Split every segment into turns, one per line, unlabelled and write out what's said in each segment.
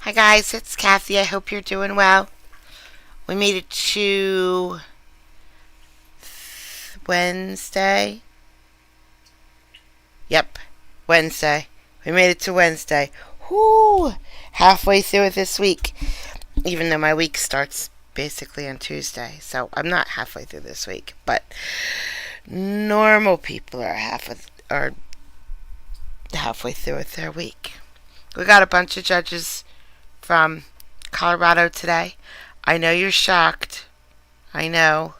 Hi guys, it's Kathy. I hope you're doing well. We made it to Wednesday. Yep, Wednesday. We made it to Wednesday. Whoo! Halfway through it this week. Even though my week starts basically on Tuesday. So I'm not halfway through this week. But normal people are halfway through with their week. We got a bunch of judges from Colorado today. I know you're shocked. I know.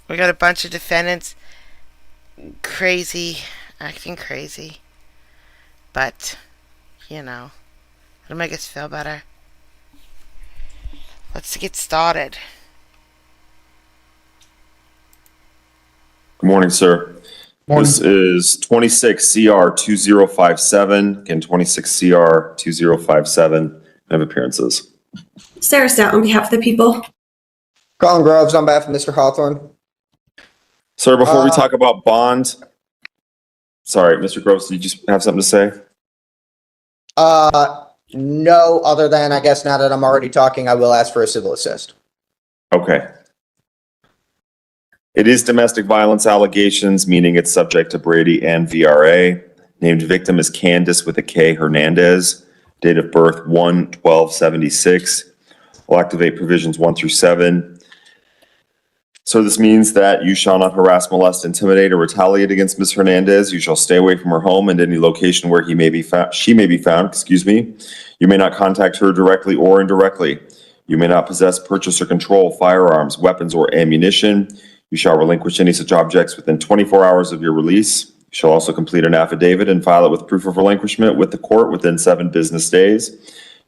We got a bunch of defendants acting crazy. But, it'll make us feel better. Let's get started.
Good morning, sir.
Morning.
This is 26 CR 2057. Again, 26 CR 2057. I have appearances.
Sarah Stout on behalf of the people.
Colin Groves on behalf of Mr. Hawthorne.
Sir, before we talk about bond, sorry, Mr. Groves, did you have something to say?
No, other than I guess now that I'm already talking, I will ask for a civil assist.
Okay. It is domestic violence allegations, meaning it's subject to Brady and VRA. Named victim is Candace with a K Hernandez. Date of birth 1/12/76. Will activate provisions 1 through 7. So this means that you shall not harass, molest, intimidate, or retaliate against Ms. Hernandez. You shall stay away from her home and any location where she may be found. You may not contact her directly or indirectly. You may not possess, purchase, or control firearms, weapons, or ammunition. You shall relinquish any such objects within 24 hours of your release. You shall also complete an affidavit and file it with proof of relinquishment with the court within 7 business days.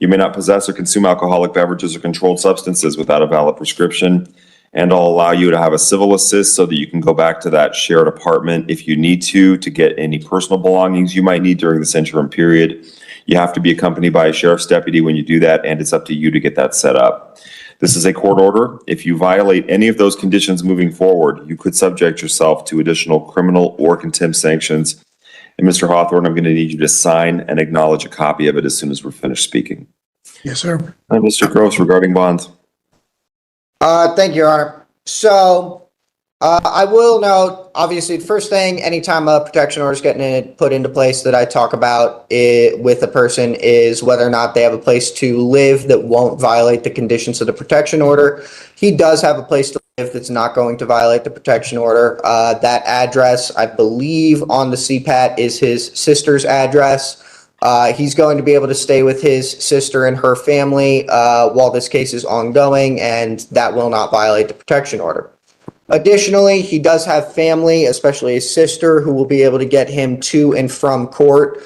You may not possess or consume alcoholic beverages or controlled substances without a valid prescription. And I'll allow you to have a civil assist so that you can go back to that shared apartment if you need to get any personal belongings you might need during this interim period. You have to be accompanied by a sheriff's deputy when you do that, and it's up to you to get that set up. This is a court order. If you violate any of those conditions moving forward, you could subject yourself to additional criminal or contempt sanctions. And Mr. Hawthorne, I'm going to need you to sign and acknowledge a copy of it as soon as we're finished speaking.
Yes, sir.
And Mr. Gross, regarding bonds.
Thank you, Your Honor. So, I will note, obviously, the first thing, anytime a protection order is getting put into place that I talk about with a person is whether or not they have a place to live that won't violate the conditions of the protection order. He does have a place to live that's not going to violate the protection order. That address, I believe, on the CPAT is his sister's address. He's going to be able to stay with his sister and her family while this case is ongoing, and that will not violate the protection order. Additionally, he does have family, especially his sister, who will be able to get him to and from court.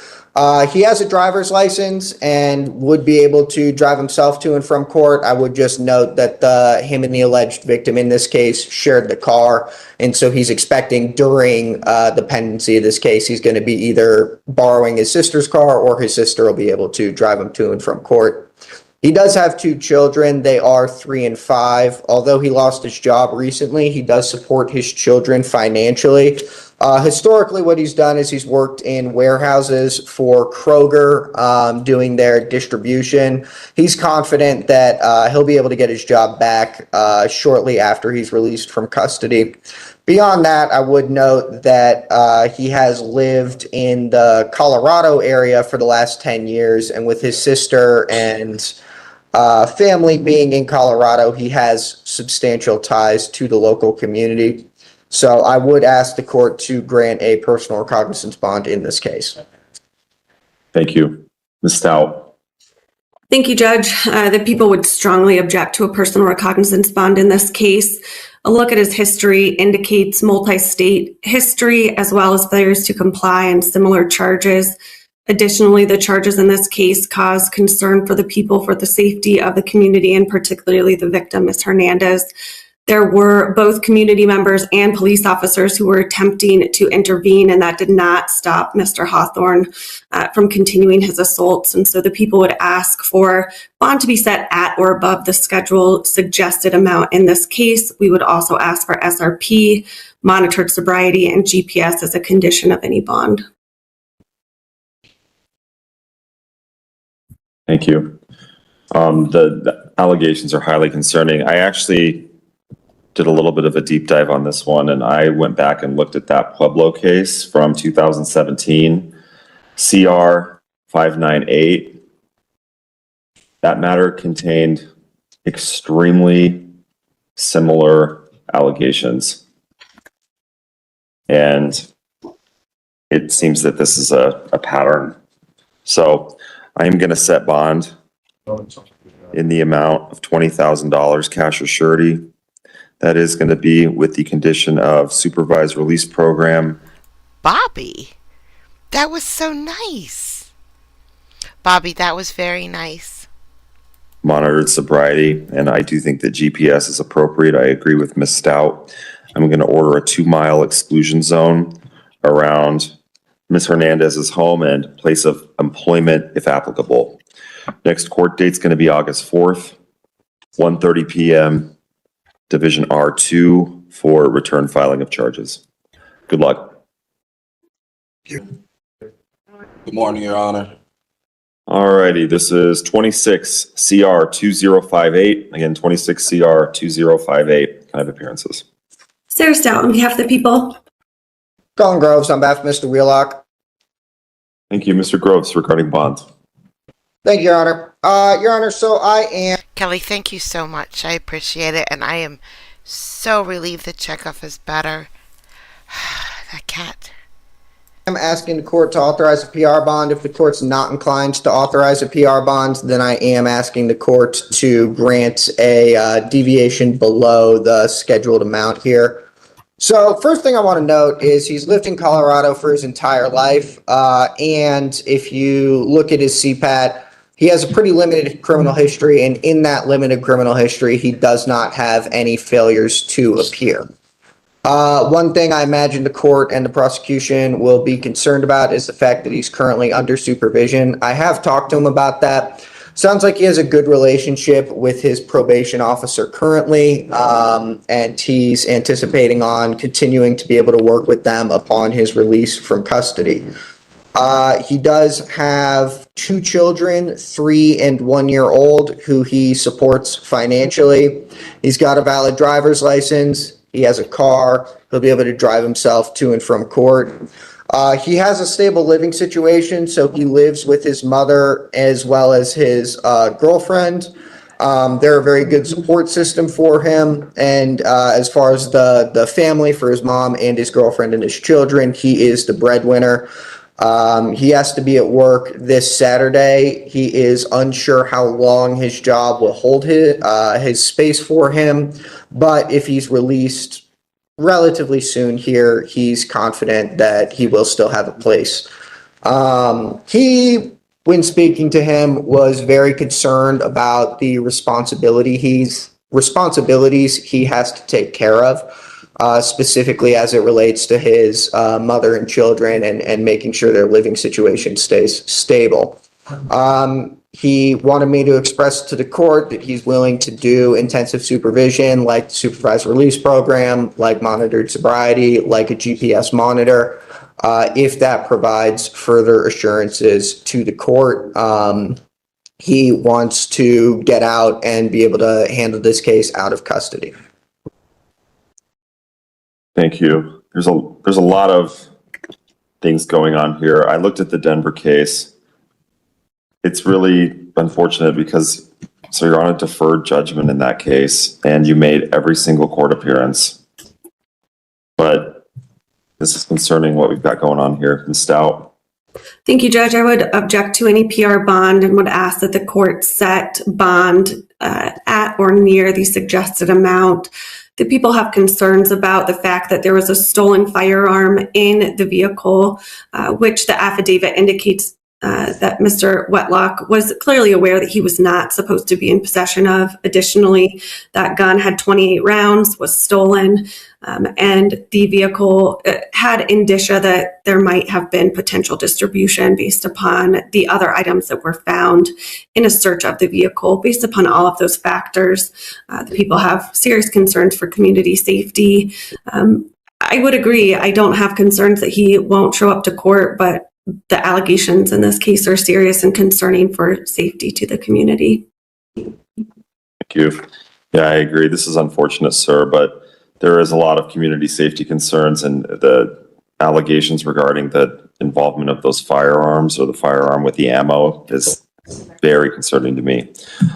He has a driver's license and would be able to drive himself to and from court. I would just note that him and the alleged victim in this case shared the car, and so he's expecting during the pendency of this case, he's going to be either borrowing his sister's car or his sister will be able to drive him to and from court. He does have 2 children. They are 3 and 5. Although he lost his job recently, he does support his children financially. Historically, what he's done is he's worked in warehouses for Kroger, doing their distribution. He's confident that he'll be able to get his job back shortly after he's released from custody. Beyond that, I would note that he has lived in the Colorado area for the last 10 years, and with his sister and family being in Colorado, he has substantial ties to the local community. So I would ask the court to grant a personal recognizance bond in this case.
Thank you. Ms. Stout.
Thank you, Judge. The people would strongly object to a personal recognizance bond in this case. A look at his history indicates multi-state history as well as failures to comply and similar charges. Additionally, the charges in this case cause concern for the people, for the safety of the community, and particularly the victim, Ms. Hernandez. There were both community members and police officers who were attempting to intervene, and that did not stop Mr. Hawthorne from continuing his assaults. And so the people would ask for bond to be set at or above the schedule suggested amount in this case. We would also ask for SRP, monitored sobriety, and GPS as a condition of any bond.
Thank you. The allegations are highly concerning. I actually did a little bit of a deep dive on this one, and I went back and looked at that Pueblo case from 2017, CR 598. That matter contained extremely similar allegations. And it seems that this is a pattern. So I am going to set bond in the amount of $20,000 cash or surety. That is going to be with the condition of supervised release program.
Bobby, that was so nice. Bobby, that was very nice.
Monitored sobriety, and I do think that GPS is appropriate. I agree with Ms. Stout. I'm going to order a 2-mile exclusion zone around Ms. Hernandez's home and place of employment if applicable. Next court date's going to be August 4th, 1:30 p.m., Division R2 for return filing of charges. Good luck.
Good morning, Your Honor.
All righty, this is 26 CR 2058. Again, 26 CR 2058. Can I have appearances?
Sarah Stout on behalf of the people.
Colin Groves on behalf of Mr. Wheelock.
Thank you, Mr. Groves, regarding bond.
Thank you, Your Honor. Your Honor, so I am
Kelly, thank you so much. I appreciate it, and I am so relieved that Chekhov is better. That cat.
asking the court to authorize a PR bond. If the court's not inclined to authorize a PR bond, then I am asking the court to grant a deviation below the scheduled amount here. So first thing I want to note is he's lived in Colorado for his entire life. And if you look at his CPAT, he has a pretty limited criminal history. And in that limited criminal history, he does not have any failures to appear. One thing I imagine the court and the prosecution will be concerned about is the fact that he's currently under supervision. I have talked to him about that. Sounds like he has a good relationship with his probation officer currently, and he's anticipating on continuing to be able to work with them upon his release from custody. He does have 2 children, 3 and 1 year old, who he supports financially. He's got a valid driver's license. He has a car. He'll be able to drive himself to and from court. He has a stable living situation, so he lives with his mother as well as his girlfriend. They're a very good support system for him. And as far as the family, for his mom and his girlfriend and his children, he is the breadwinner. He has to be at work this Saturday. He is unsure how long his job will hold his space for him, but if he's released relatively soon here, he's confident that he will still have a place. He, when speaking to him, was very concerned about the responsibilities he has to take care of. Specifically as it relates to his mother and children and making sure their living situation stays stable. He wanted me to express to the court that he's willing to do intensive supervision, like the supervised release program, like monitored sobriety, like a GPS monitor, if that provides further assurances to the court. He wants to get out and be able to handle this case out of custody.
Thank you. There's a lot of things going on here. I looked at the Denver case. It's really unfortunate because, so you're on a deferred judgment in that case, and you made every single court appearance. But this is concerning what we've got going on here. Ms. Stout.
Thank you, Judge. I would object to any PR bond and would ask that the court set bond at or near the suggested amount. The people have concerns about the fact that there was a stolen firearm in the vehicle, which the affidavit indicates that Mr. Wetlock was clearly aware that he was not supposed to be in possession of. Additionally, that gun had 28 rounds, was stolen, and the vehicle had indicia that there might have been potential distribution based upon the other items that were found in a search of the vehicle. Based upon all of those factors, the people have serious concerns for community safety. I would agree. I don't have concerns that he won't show up to court, but the allegations in this case are serious and concerning for safety to the community.
Thank you. Yeah, I agree. This is unfortunate, sir, but there is a lot of community safety concerns, and the allegations regarding the involvement of those firearms or the firearm with the ammo is very concerning to me.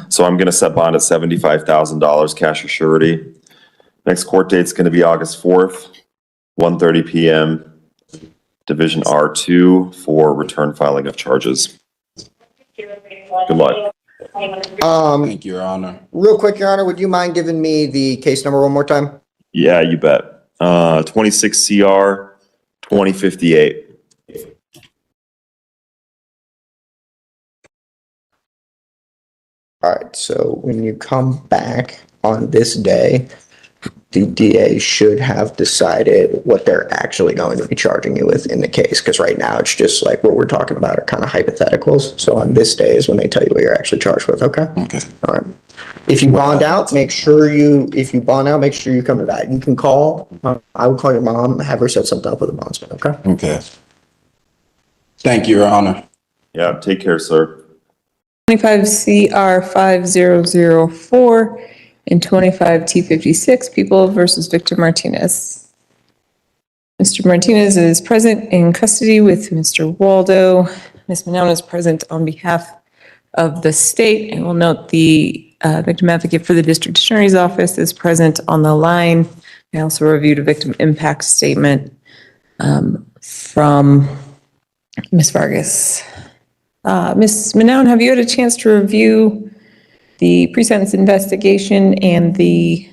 So I'm going to set bond at $75,000 cash or surety. Next court date is going to be August 4th, 1:30 p.m. Division R2 for return filing of charges. Good luck.
Thank you, Your Honor.
Real quick, Your Honor, would you mind giving me the case number one more time?
Yeah, you bet. 26 CR 2058.
All right, so when you come back on this day, the DA should have decided what they're actually going to be charging you with in the case, because right now it's just like what we're talking about are kind of hypotheticals. So on this day is when they tell you what you're actually charged with, okay?
Okay.
All right. If you bond out, make sure you come to that. You can call, I would call your mom, have her set something up with a bondsman, okay?
Okay. Thank you, Your Honor.
Yeah, take care, sir.
25 CR 5004 and 25 T56, People versus Victor Martinez. Mr. Martinez is present in custody with Mr. Waldo. Ms. Manown is present on behalf of the state. And we'll note the victim advocate for the district attorney's office is present on the line. I also reviewed a victim impact statement from Ms. Vargas. Ms. Manown, have you had a chance to review the pre-sentence investigation and the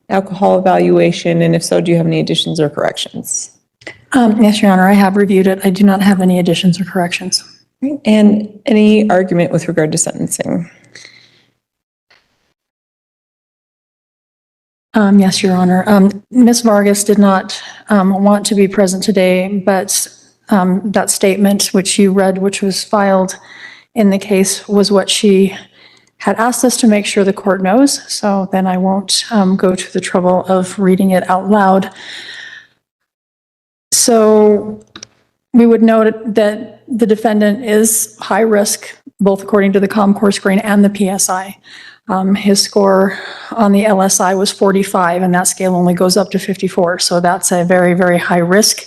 alcohol evaluation? And if so, do you have any additions or corrections?
Yes, Your Honor, I have reviewed it. I do not have any additions or corrections.
And any argument with regard to sentencing?
Yes, Your Honor. Ms. Vargas did not want to be present today, but that statement which you read, which was filed in the case, was what she had asked us to make sure the court knows. So then I won't go to the trouble of reading it out loud. So we would note that the defendant is high risk, both according to the ComCore screen and the PSI. His score on the LSI was 45, and that scale only goes up to 54. So that's a very, very high risk.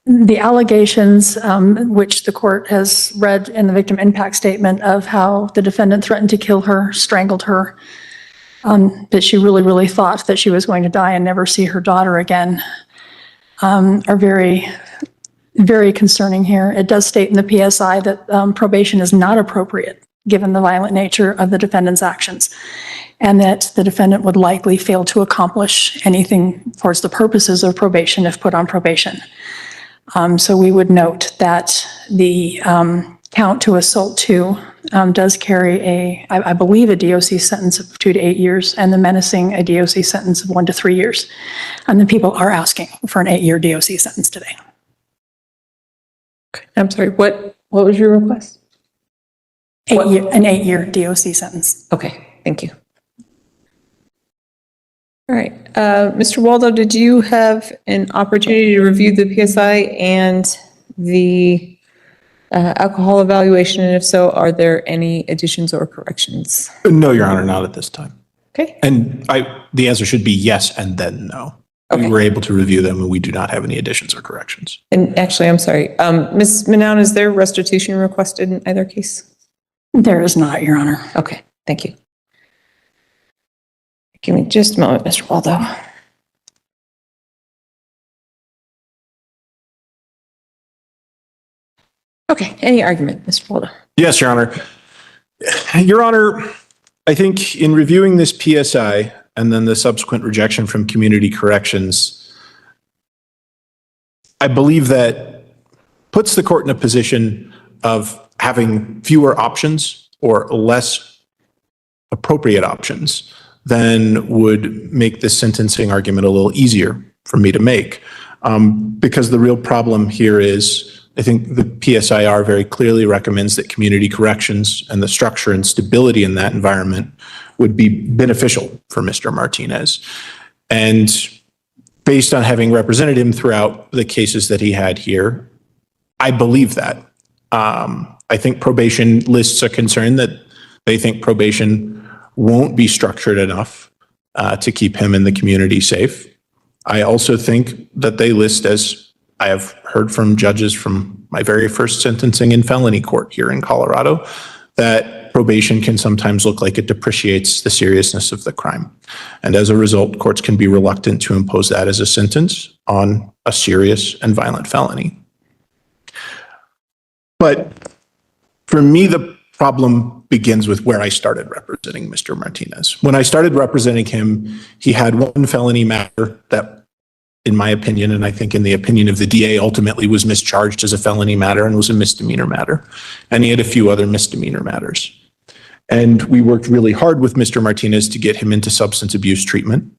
The allegations, which the court has read in the victim impact statement of how the defendant threatened to kill her, strangled her, that she really, really thought that she was going to die and never see her daughter again, are very, very concerning here. It does state in the PSI that probation is not appropriate given the violent nature of the defendant's actions, and that the defendant would likely fail to accomplish anything towards the purposes of probation if put on probation. So we would note that the count to assault 2 does carry I believe, a DOC sentence of 2 to 8 years, and the menacing a DOC sentence of 1 to 3 years. And the people are asking for an 8-year DOC sentence today.
I'm sorry, what was your request?
An 8-year DOC sentence.
Okay, thank you. All right, Mr. Waldo, did you have an opportunity to review the PSI and the alcohol evaluation? And if so, are there any additions or corrections?
No, Your Honor, not at this time.
Okay.
And the answer should be yes and then no.
Okay.
We were able to review them and we do not have any additions or corrections.
And actually, I'm sorry, Ms. Manown, is there restitution requested in either case?
There is not, Your Honor.
Okay, thank you. Give me just a moment, Mr. Waldo. Okay, any argument, Mr. Waldo?
Yes, Your Honor. Your Honor, I think in reviewing this PSI and then the subsequent rejection from community corrections, I believe that puts the court in a position of having fewer options or less appropriate options than would make this sentencing argument a little easier for me to make. Because the real problem here is, I think the PSIR very clearly recommends that community corrections and the structure and stability in that environment would be beneficial for Mr. Martinez. And based on having represented him throughout the cases that he had here, I believe that. I think probation lists a concern that they think probation won't be structured enough to keep him and the community safe. I also think that they list, as I have heard from judges from my very first sentencing in felony court here in Colorado, that probation can sometimes look like it depreciates the seriousness of the crime. And as a result, courts can be reluctant to impose that as a sentence on a serious and violent felony. But for me, the problem begins with where I started representing Mr. Martinez. When I started representing him, he had one felony matter that, in my opinion, and I think in the opinion of the DA, ultimately was mischarged as a felony matter and was a misdemeanor matter. And he had a few other misdemeanor matters. And we worked really hard with Mr. Martinez to get him into substance abuse treatment.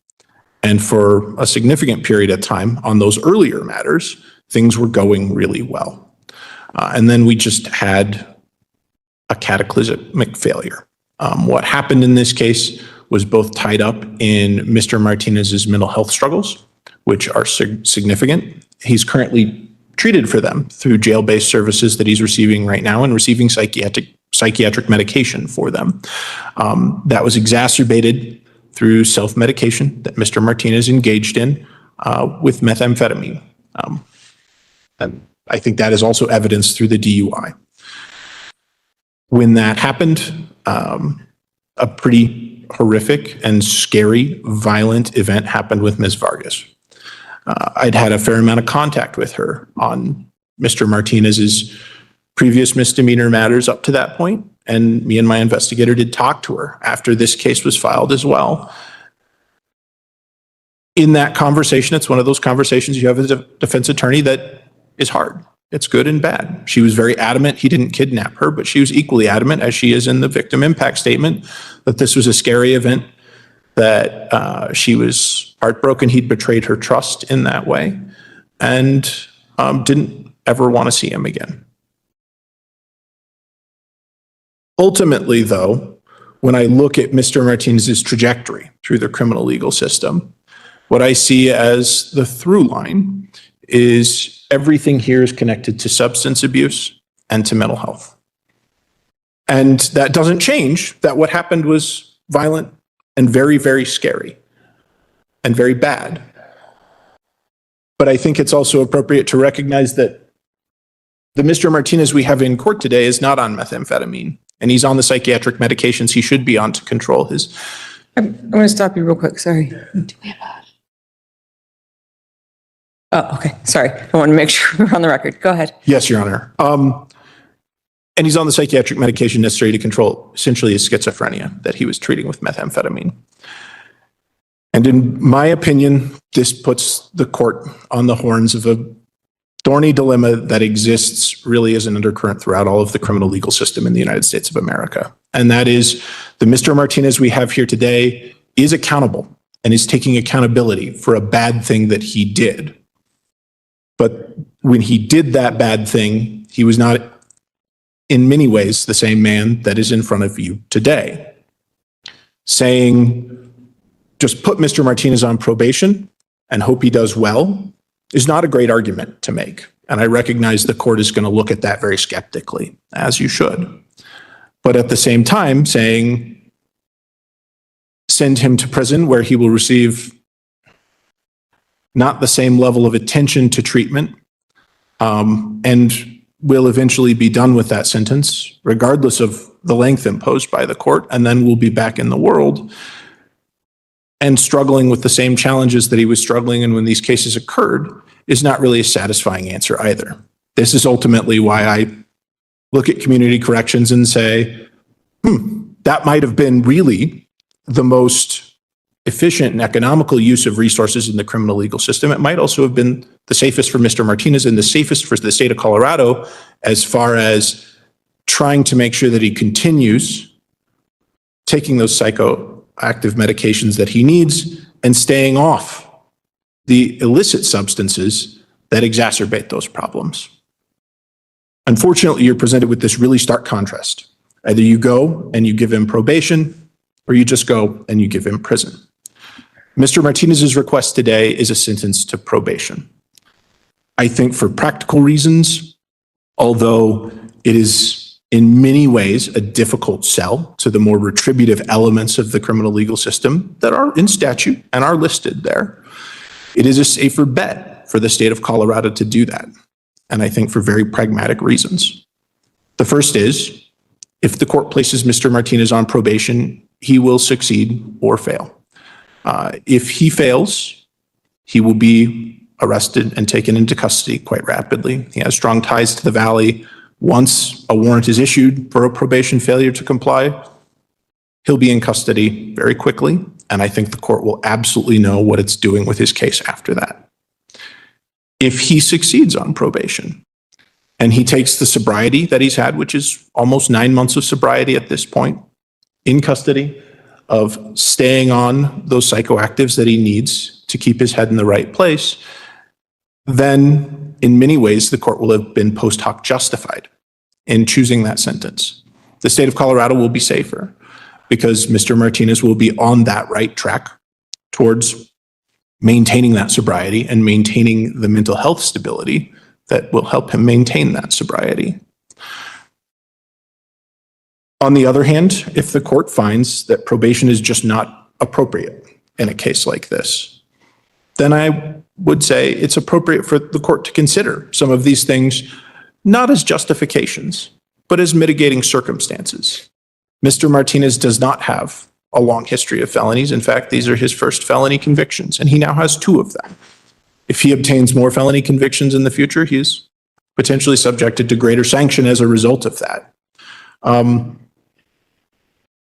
And for a significant period of time on those earlier matters, things were going really well. And then we just had a cataclysmic failure. What happened in this case was both tied up in Mr. Martinez's mental health struggles, which are significant. He's currently treated for them through jail-based services that he's receiving right now and receiving psychiatric medication for them. That was exacerbated through self-medication that Mr. Martinez engaged in with methamphetamine. And I think that is also evidenced through the DUI. When that happened, a pretty horrific and scary, violent event happened with Ms. Vargas. I'd had a fair amount of contact with her on Mr. Martinez's previous misdemeanor matters up to that point, and me and my investigator did talk to her after this case was filed as well. In that conversation, it's one of those conversations you have as a defense attorney that is hard. It's good and bad. She was very adamant he didn't kidnap her, but she was equally adamant, as she is in the victim impact statement, that this was a scary event, that she was heartbroken he'd betrayed her trust in that way, and didn't ever want to see him again. Ultimately, though, when I look at Mr. Martinez's trajectory through the criminal legal system, what I see as the through line is everything here is connected to substance abuse and to mental health. And that doesn't change that what happened was violent and very, very scary and very bad. But I think it's also appropriate to recognize that the Mr. Martinez we have in court today is not on methamphetamine, and he's on the psychiatric medications he should be on to control his.
I'm going to stop you real quick. Sorry. Do we have a... Oh, okay. Sorry. I want to make sure we're on the record. Go ahead.
Yes, Your Honor. And he's on the psychiatric medication necessary to control essentially his schizophrenia that he was treating with methamphetamine. And in my opinion, this puts the court on the horns of a thorny dilemma that exists really as an undercurrent throughout all of the criminal legal system in the United States of America. And that is the Mr. Martinez we have here today is accountable and is taking accountability for a bad thing that he did. But when he did that bad thing, he was not in many ways the same man that is in front of you today. Saying, just put Mr. Martinez on probation and hope he does well is not a great argument to make. And I recognize the court is going to look at that very skeptically, as you should. But at the same time, saying, send him to prison where he will receive not the same level of attention to treatment, and will eventually be done with that sentence, regardless of the length imposed by the court, and then we'll be back in the world and struggling with the same challenges that he was struggling in when these cases occurred, is not really a satisfying answer either. This is ultimately why I look at community corrections and say, that might have been really the most efficient and economical use of resources in the criminal legal system. It might also have been the safest for Mr. Martinez and the safest for the state of Colorado as far as trying to make sure that he continues taking those psychoactive medications that he needs and staying off the illicit substances that exacerbate those problems. Unfortunately, you're presented with this really stark contrast. Either you go and you give him probation, or you just go and you give him prison. Mr. Martinez's request today is a sentence to probation. I think for practical reasons, although it is in many ways a difficult sell to the more retributive elements of the criminal legal system that are in statute and are listed there, it is a safer bet for the state of Colorado to do that. And I think for very pragmatic reasons. The first is, if the court places Mr. Martinez on probation, he will succeed or fail. If he fails, he will be arrested and taken into custody quite rapidly. He has strong ties to the Valley. Once a warrant is issued for a probation failure to comply, he'll be in custody very quickly. And I think the court will absolutely know what it's doing with his case after that. If he succeeds on probation and he takes the sobriety that he's had, which is almost 9 months of sobriety at this point, in custody, of staying on those psychoactives that he needs to keep his head in the right place, then in many ways, the court will have been post hoc justified in choosing that sentence. The state of Colorado will be safer because Mr. Martinez will be on that right track towards maintaining that sobriety and maintaining the mental health stability that will help him maintain that sobriety. On the other hand, if the court finds that probation is just not appropriate in a case like this, then I would say it's appropriate for the court to consider some of these things not as justifications, but as mitigating circumstances. Mr. Martinez does not have a long history of felonies. In fact, these are his first felony convictions, and he now has 2 of them. If he obtains more felony convictions in the future, he is potentially subjected to greater sanction as a result of that.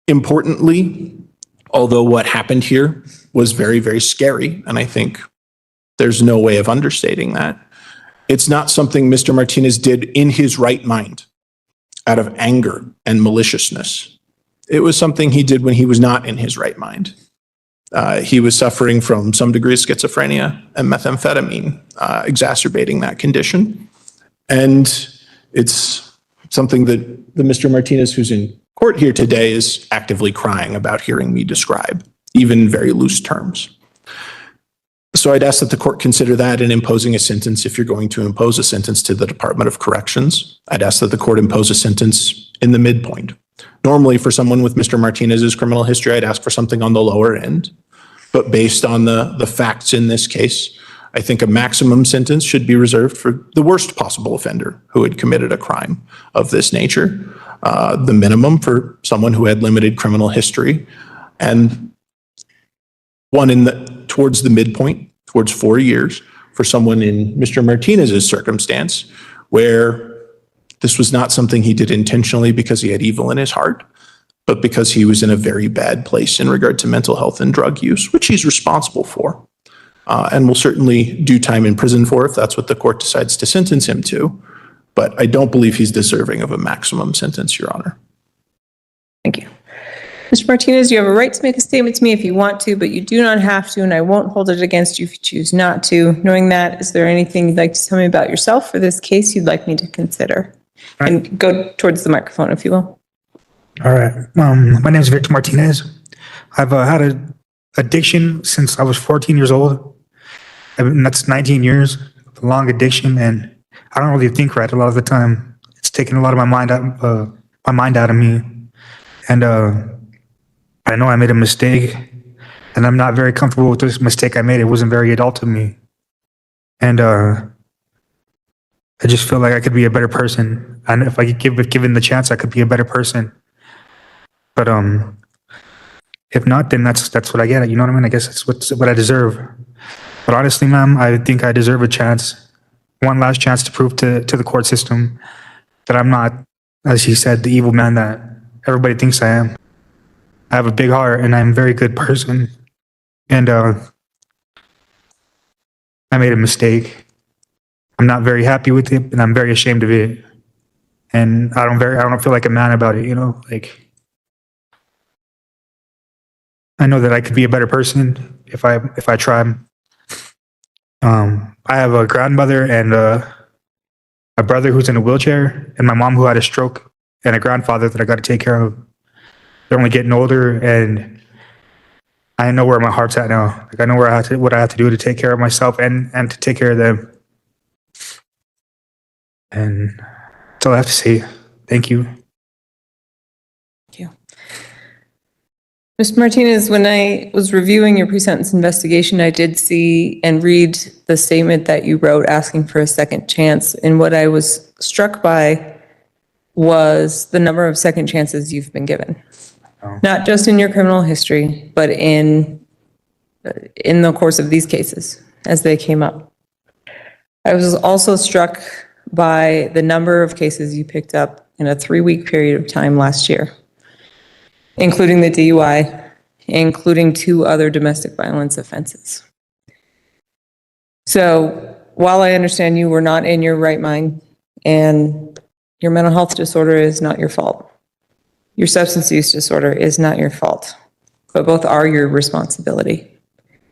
Importantly, although what happened here was very, very scary, and I think there's no way of understating that, it's not something Mr. Martinez did in his right mind out of anger and maliciousness. It was something he did when he was not in his right mind. He was suffering from some degree of schizophrenia and methamphetamine, exacerbating that condition. And it's something that the Mr. Martinez who's in court here today is actively crying about hearing me describe, even in very loose terms. So I'd ask that the court consider that in imposing a sentence. If you're going to impose a sentence to the Department of Corrections, I'd ask that the court impose a sentence in the midpoint. Normally, for someone with Mr. Martinez's criminal history, I'd ask for something on the lower end. But based on the facts in this case, I think a maximum sentence should be reserved for the worst possible offender who had committed a crime of this nature, the minimum for someone who had limited criminal history, and one towards the midpoint, towards 4 years, for someone in Mr. Martinez's circumstance, where this was not something he did intentionally because he had evil in his heart, but because he was in a very bad place in regard to mental health and drug use, which he's responsible for, and will certainly do time in prison for if that's what the court decides to sentence him to. But I don't believe he's deserving of a maximum sentence, Your Honor.
Thank you. Mr. Martinez, you have a right to make a statement to me if you want to, but you do not have to, and I won't hold it against you if you choose not to. Knowing that, is there anything you'd like to tell me about yourself for this case you'd like me to consider? And go towards the microphone, if you will.
All right. My name is Victor Martinez. I've had an addiction since I was 14 years old. And that's 19 years, a long addiction, and I don't really think right a lot of the time. It's taken a lot of my mind out of me. And I know I made a mistake, and I'm not very comfortable with this mistake I made. It wasn't very adult of me. And I just feel like I could be a better person. And if I could given the chance, I could be a better person. But if not, then that's what I get. You know what I mean? I guess that's what I deserve. But honestly, ma'am, I think I deserve a chance, one last chance to prove to the court system that I'm not, as he said, the evil man that everybody thinks I am. I have a big heart, and I'm a very good person. And I made a mistake. I'm not very happy with it, and I'm very ashamed of it. And I don't feel like a man about it, you know? Like, I know that I could be a better person if I try. I have a grandmother and a brother who's in a wheelchair, and my mom who had a stroke, and a grandfather that I got to take care of. They're only getting older, and I know where my heart's at now. Like I know what I have to do to take care of myself and to take care of them. And that's all I have to say. Thank you.
Thank you. Mr. Martinez, when I was reviewing your pre-sentence investigation, I did see and read the statement that you wrote asking for a second chance. And what I was struck by was the number of second chances you've been given. Not just in your criminal history, but in the course of these cases as they came up. I was also struck by the number of cases you picked up in a 3-week period of time last year, including the DUI, including 2 other domestic violence offenses. So while I understand you were not in your right mind and your mental health disorder is not your fault, your substance use disorder is not your fault, but both are your responsibility.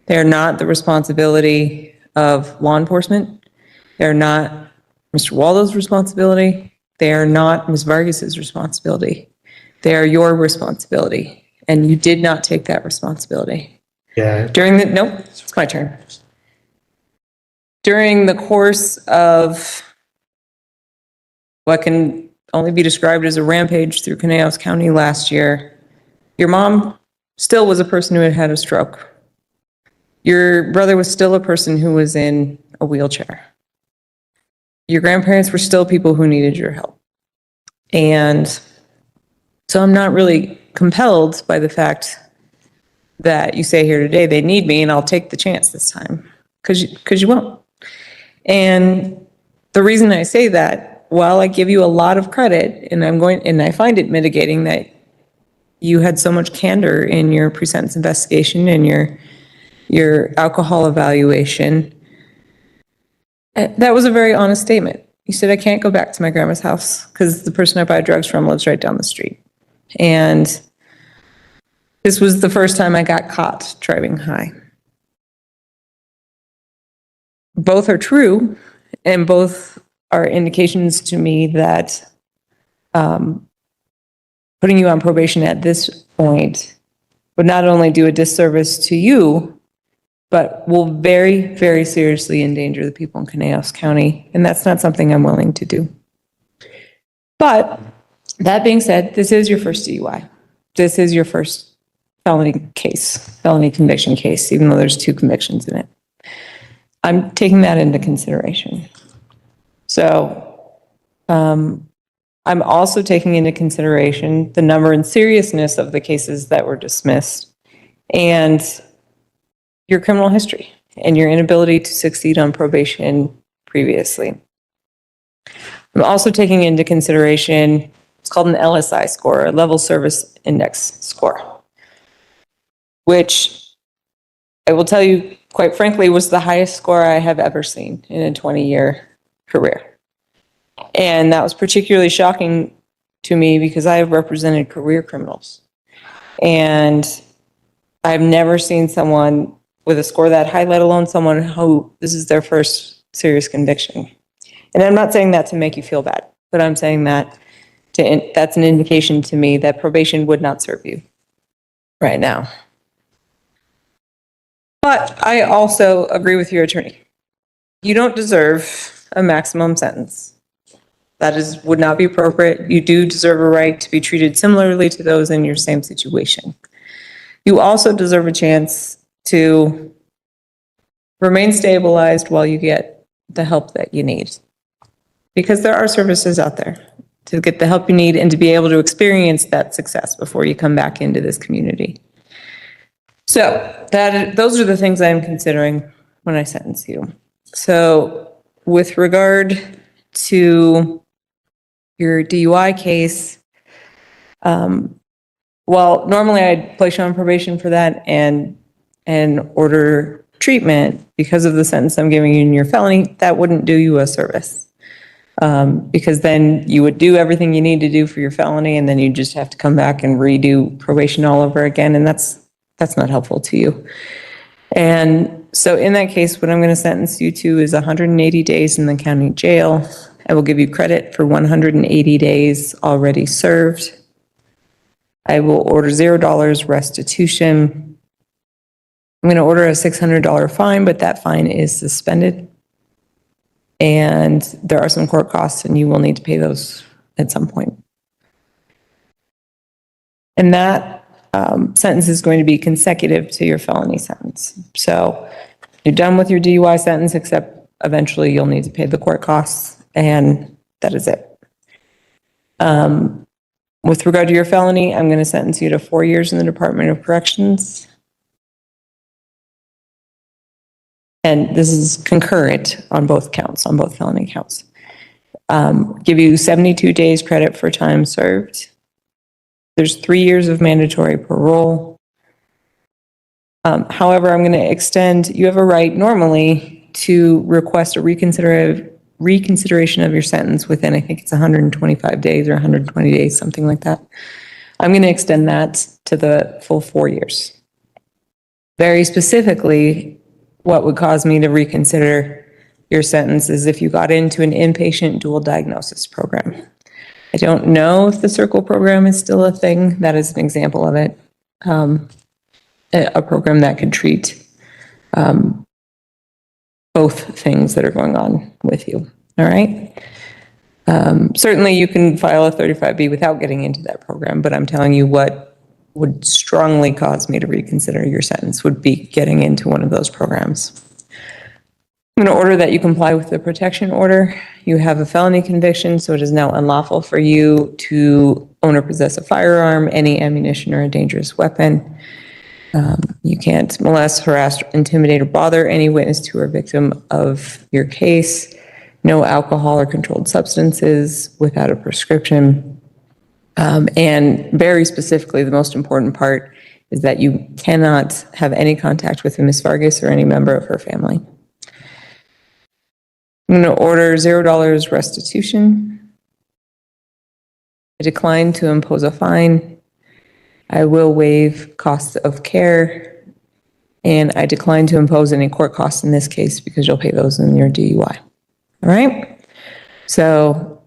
They are not the responsibility of law enforcement. They're not Mr. Waldo's responsibility. They are not Ms. Vargas's responsibility. They are your responsibility, and you did not take that responsibility.
Yeah.
Nope, it's my turn. During the course of what can only be described as a rampage through Conejos County last year, your mom still was a person who had had a stroke. Your brother was still a person who was in a wheelchair. Your grandparents were still people who needed your help. And so I'm not really compelled by the fact that you say here today, they need me and I'll take the chance this time, because you won't. And the reason I say that, while I give you a lot of credit, and I find it mitigating that you had so much candor in your pre-sentence investigation and your alcohol evaluation, that was a very honest statement. You said, I can't go back to my grandma's house because the person I buy drugs from lives right down the street. And this was the first time I got caught driving high. Both are true, and both are indications to me that putting you on probation at this point would not only do a disservice to you, but will very, very seriously endanger the people in Conejos County. And that's not something I'm willing to do. But that being said, this is your first DUI. This is your first felony conviction case, even though there's 2 convictions in it. I'm taking that into consideration. So I'm also taking into consideration the number and seriousness of the cases that were dismissed and your criminal history and your inability to succeed on probation previously. I'm also taking into consideration, it's called an LSI score, a level service index score, which I will tell you, quite frankly, was the highest score I have ever seen in a 20-year career. And that was particularly shocking to me because I have represented career criminals. And I've never seen someone with a score that high, let alone someone who this is their first serious conviction. And I'm not saying that to make you feel bad, but I'm saying that that's an indication to me that probation would not serve you right now. But I also agree with your attorney. You don't deserve a maximum sentence. That would not be appropriate. You do deserve a right to be treated similarly to those in your same situation. You also deserve a chance to remain stabilized while you get the help that you need. Because there are services out there to get the help you need and to be able to experience that success before you come back into this community. So those are the things I'm considering when I sentence you. So with regard to your DUI case, well, normally I'd place you on probation for that and order treatment because of the sentence I'm giving you in your felony. That wouldn't do you a service. Because then you would do everything you need to do for your felony, and then you just have to come back and redo probation all over again, and that's not helpful to you. And so in that case, what I'm going to sentence you to is 180 days in the county jail. I will give you credit for 180 days already served. I will order $0 restitution. I'm going to order a $600 fine, but that fine is suspended. And there are some court costs, and you will need to pay those at some point. And that sentence is going to be consecutive to your felony sentence. So you're done with your DUI sentence, except eventually you'll need to pay the court costs, and that is it. With regard to your felony, I'm going to sentence you to 4 years in the Department of Corrections. And this is concurrent on both counts, on both felony counts. Give you 72 days credit for time served. There's 3 years of mandatory parole. However, I'm going to extend, you have a right normally to request a reconsideration of your sentence within, I think it's 125 days or 120 days, something like that. I'm going to extend that to the full 4 years. Very specifically, what would cause me to reconsider your sentence is if you got into an inpatient dual diagnosis program. I don't know if the Circle program is still a thing. That is an example of it. A program that could treat both things that are going on with you. All right. Certainly you can file a 35B without getting into that program, but I'm telling you what would strongly cause me to reconsider your sentence would be getting into one of those programs. I'm going to order that you comply with the protection order. You have a felony conviction, so it is now unlawful for you to own or possess a firearm, any ammunition, or a dangerous weapon. You can't molest, harass, intimidate, or bother any witness to or victim of your case. No alcohol or controlled substances without a prescription. And very specifically, the most important part is that you cannot have any contact with Ms. Vargas or any member of her family. I'm going to order $0 restitution. I decline to impose a fine. I will waive costs of care. And I decline to impose any court costs in this case because you'll pay those in your DUI. All right? So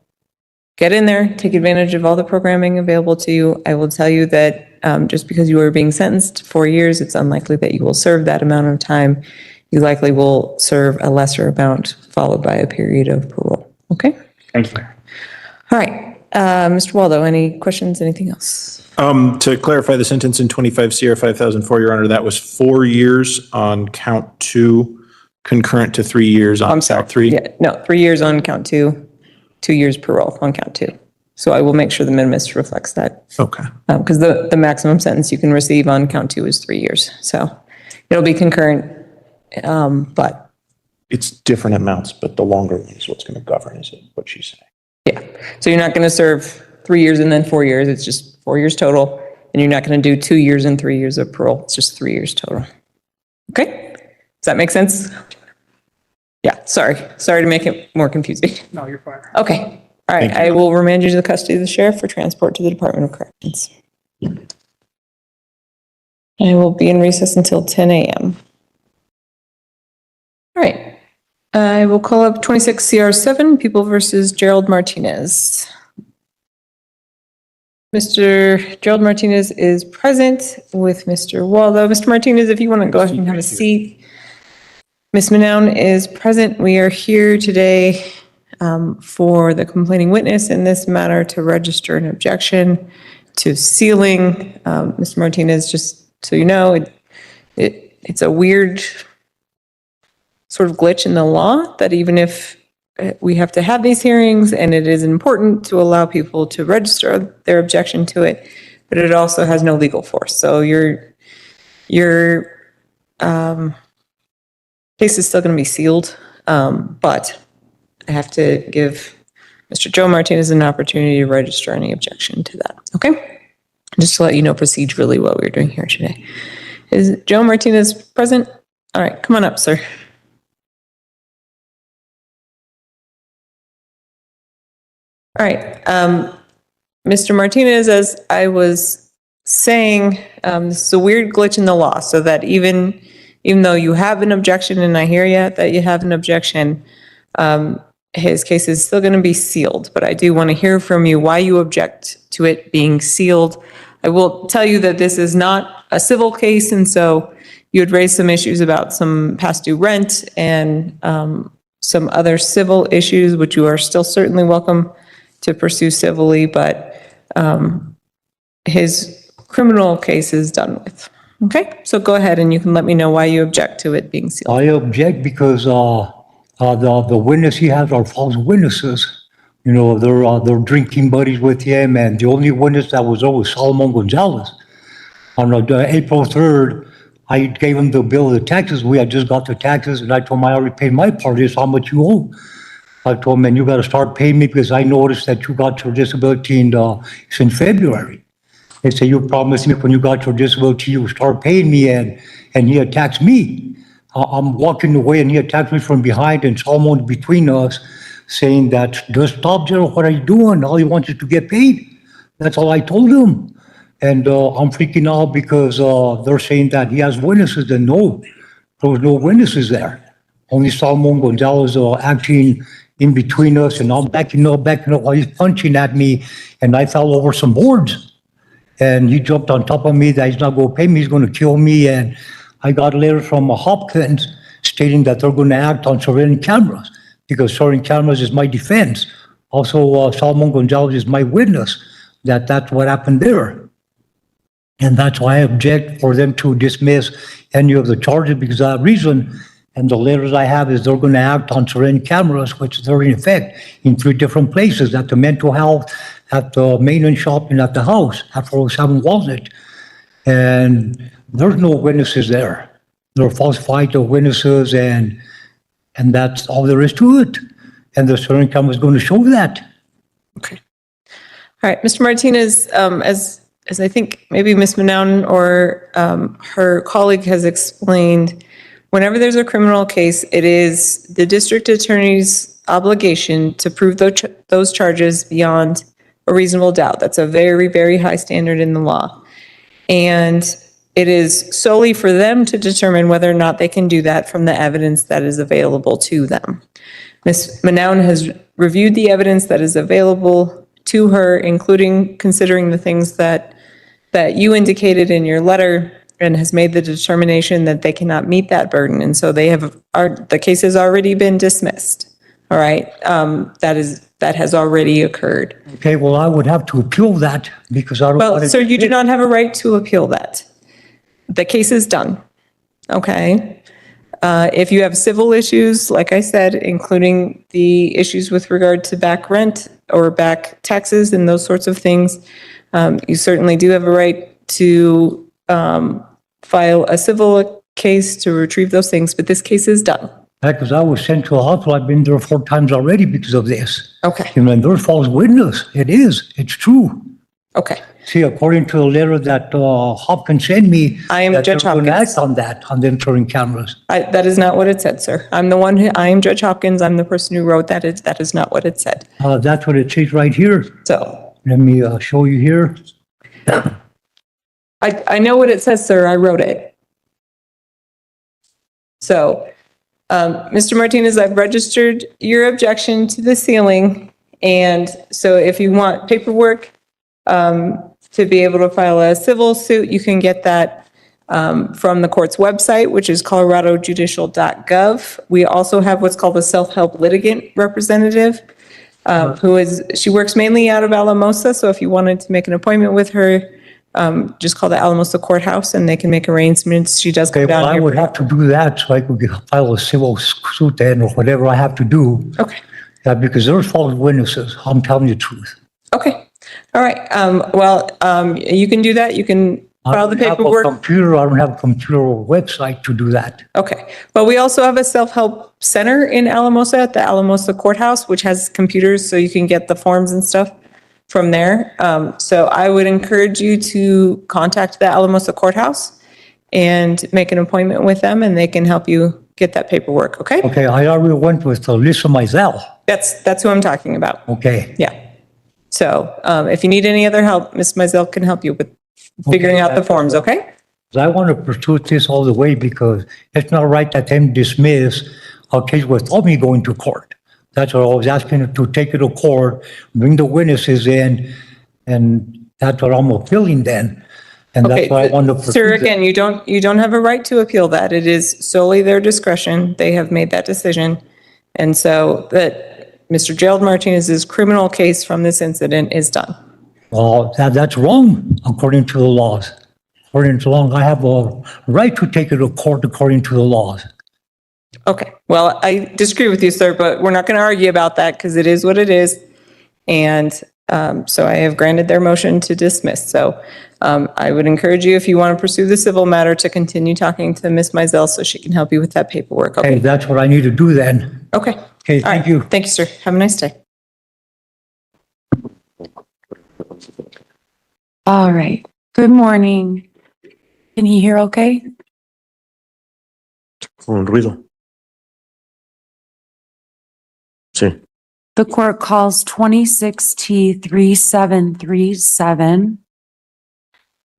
get in there, take advantage of all the programming available to you. I will tell you that just because you are being sentenced to 4 years, it's unlikely that you will serve that amount of time. You likely will serve a lesser amount followed by a period of parole. Okay?
Thank you.
All right. Mr. Waldo, any questions, anything else?
To clarify the sentence in 25 CR 5004, Your Honor, that was 4 years on count 2, concurrent to 3 years on count 3?
Yeah, no, 3 years on count 2, 2 years parole on count 2. So I will make sure the minimus reflects that.
Okay.
Because the maximum sentence you can receive on count 2 is 3 years. So it'll be concurrent, but.
It's different amounts, but the longer one is what's going to govern, is it what she's saying?
Yeah. So you're not going to serve 3 years and then 4 years. It's just 4 years total. And you're not going to do 2 years and 3 years of parole. It's just 3 years total. Okay? Does that make sense? Yeah. Sorry to make it more confusing.
No, you're fine.
Okay. All right.
Thank you.
I will remand you to the custody of the sheriff for transport to the Department of Corrections. I will be in recess until 10 a.m. All right. I will call up 26 CR7, People versus Gerald Martinez. Mr. Gerald Martinez is present with Mr. Waldo. Mr. Martinez, if you want to go ahead and have a seat. Ms. Manown is present. We are here today for the complaining witness in this matter to register an objection to sealing. Mr. Martinez, just so you know, it's a weird sort of glitch in the law that even if we have to have these hearings and it is important to allow people to register their objection to it, but it also has no legal force. So your case is still going to be sealed, but I have to give Mr. Joe Martinez an opportunity to register any objection to that. Okay? Just to let you know procedurally what we're doing here today. Is Joe Martinez present? All right, come on up, sir. All right, Mr. Martinez, as I was saying, this is a weird glitch in the law, so that even though you have an objection, and I hear you that you have an objection, his case is still going to be sealed. But I do want to hear from you why you object to it being sealed. I will tell you that this is not a civil case, and so you had raised some issues about some past due rent and some other civil issues, which you are still certainly welcome to pursue civilly, but his criminal case is done with. Okay, so go ahead and you can let me know why you object to it being sealed.
I object because the witness he has are false witnesses. You know, they're drinking buddies with him, and the only witness that was there was Solomon Gonzalez. On April 3rd, I gave him the bill of the taxes. We had just got the taxes, and I told him I already paid my part. This is how much you owe. I told him, man, you got to start paying me because I noticed that you got your disability it's in February. They say, you promised me when you got your disability, you would start paying me, and he attacks me. I'm walking away, and he attacks me from behind, and Solomon's between us, saying that, just stop, Gerald, what are you doing? All he wants is to get paid. That's all I told him. And I'm freaking out because they're saying that he has witnesses, and no, there was no witnesses there. Only Solomon Gonzalez acting in between us, and I'm backing up while he's punching at me, and I fell over some boards. And he jumped on top of me that he's not going to pay me, he's going to kill me. And I got a letter from Hopkins stating that they're going to act on surveillance cameras because surveillance cameras is my defense. Also, Solomon Gonzalez is my witness that that's what happened there. And that's why I object for them to dismiss any of the charges because of that reason. And the letters I have is they're going to act on surveillance cameras, which they're in effect in 3 different places, at the mental health, at the maintenance shop, and at the house, at 407 Walnut. And there's no witnesses there. They're falsified witnesses, and that's all there is to it. And the surveillance camera is going to show that.
Okay. All right, Mr. Martinez, as I think maybe Ms. Manown or her colleague has explained, whenever there's a criminal case, it is the district attorney's obligation to prove those charges beyond a reasonable doubt. That's a very, very high standard in the law. And it is solely for them to determine whether or not they can do that from the evidence that is available to them. Ms. Manown has reviewed the evidence that is available to her, including considering the things that you indicated in your letter, and has made the determination that they cannot meet that burden. And so the case has already been dismissed. All right. That has already occurred.
Okay, well, I would have to appeal that because I don't want
Well,
to.
sir, you do not have a right to appeal that. The case is done. Okay. If you have civil issues, like I said, including the issues with regard to back rent or back taxes and those sorts of things, you certainly do have a right to file a civil case to retrieve those things, but this case is done.
Because I was sent to a hospital. I've been there 4 times already because of this.
Okay.
You know, and there's false witness. It is. It's true.
Okay.
See, according to the letter that Hopkins sent me,
I am
that
Judge
they're going to
Hopkins.
act on that, on them turning cameras.
That is not what it said, sir. I am Judge Hopkins. I'm the person who wrote that. That is not what it said.
That's what it says right here.
So
Let me show you here.
I know what it says, sir. I wrote it. So, Mr. Martinez, I've registered your objection to the sealing. And so if you want paperwork to be able to file a civil suit, you can get that from the court's website, which is coloradojudicial.gov. We also have what's called a self-help litigant representative, she works mainly out of Alamosa. So if you wanted to make an appointment with her, just call the Alamosa courthouse and they can make arrangements. She does come
Okay, well,
down
I
here.
would have to do that so I could file a civil suit then or whatever I have to do.
Okay.
Yeah, because there's false witnesses. I'm telling you the truth.
Okay. All right. You can do that. You can file the
I don't have a
paperwork.
computer. I don't have a computer or website to do that.
Okay. Well, we also have a self-help center in Alamosa at the Alamosa courthouse, which has computers so you can get the forms and stuff from there. So I would encourage you to contact the Alamosa courthouse and make an appointment with them and they can help you get that paperwork. Okay.
Okay, I already went with Lisa Mizell.
That's who I'm talking about.
Okay.
Yeah. So if you need any other help, Ms. Mizell can help you with figuring out the forms. Okay.
I want to pursue this all the way because it's not right that them dismiss a case without me going to court. That's what I was asking to take it to court, bring the witnesses in, and that's what I'm appealing then. And
Okay,
that's why I want to pursue
sir,
that.
again, you don't have a right to appeal that. It is solely their discretion. They have made that decision. And so that Mr. Gerald Martinez's criminal case from this incident is done.
Well, that's wrong according to the laws. According to the law, I have a right to take it to court according to the laws.
Okay, well, I disagree with you, sir, but we're not going to argue about that because it is what it is. And so I have granted their motion to dismiss. So I would encourage you, if you want to pursue the civil matter, to continue talking to Ms. Mizell so she can help you with that paperwork.
Okay,
Okay.
that's what I need to do then.
Okay.
Okay,
All
thank
right.
you.
Thank you, sir. Have a nice day.
All right. Good morning. Can you hear okay?
Con ruido. Sí.
The court calls 26T3737.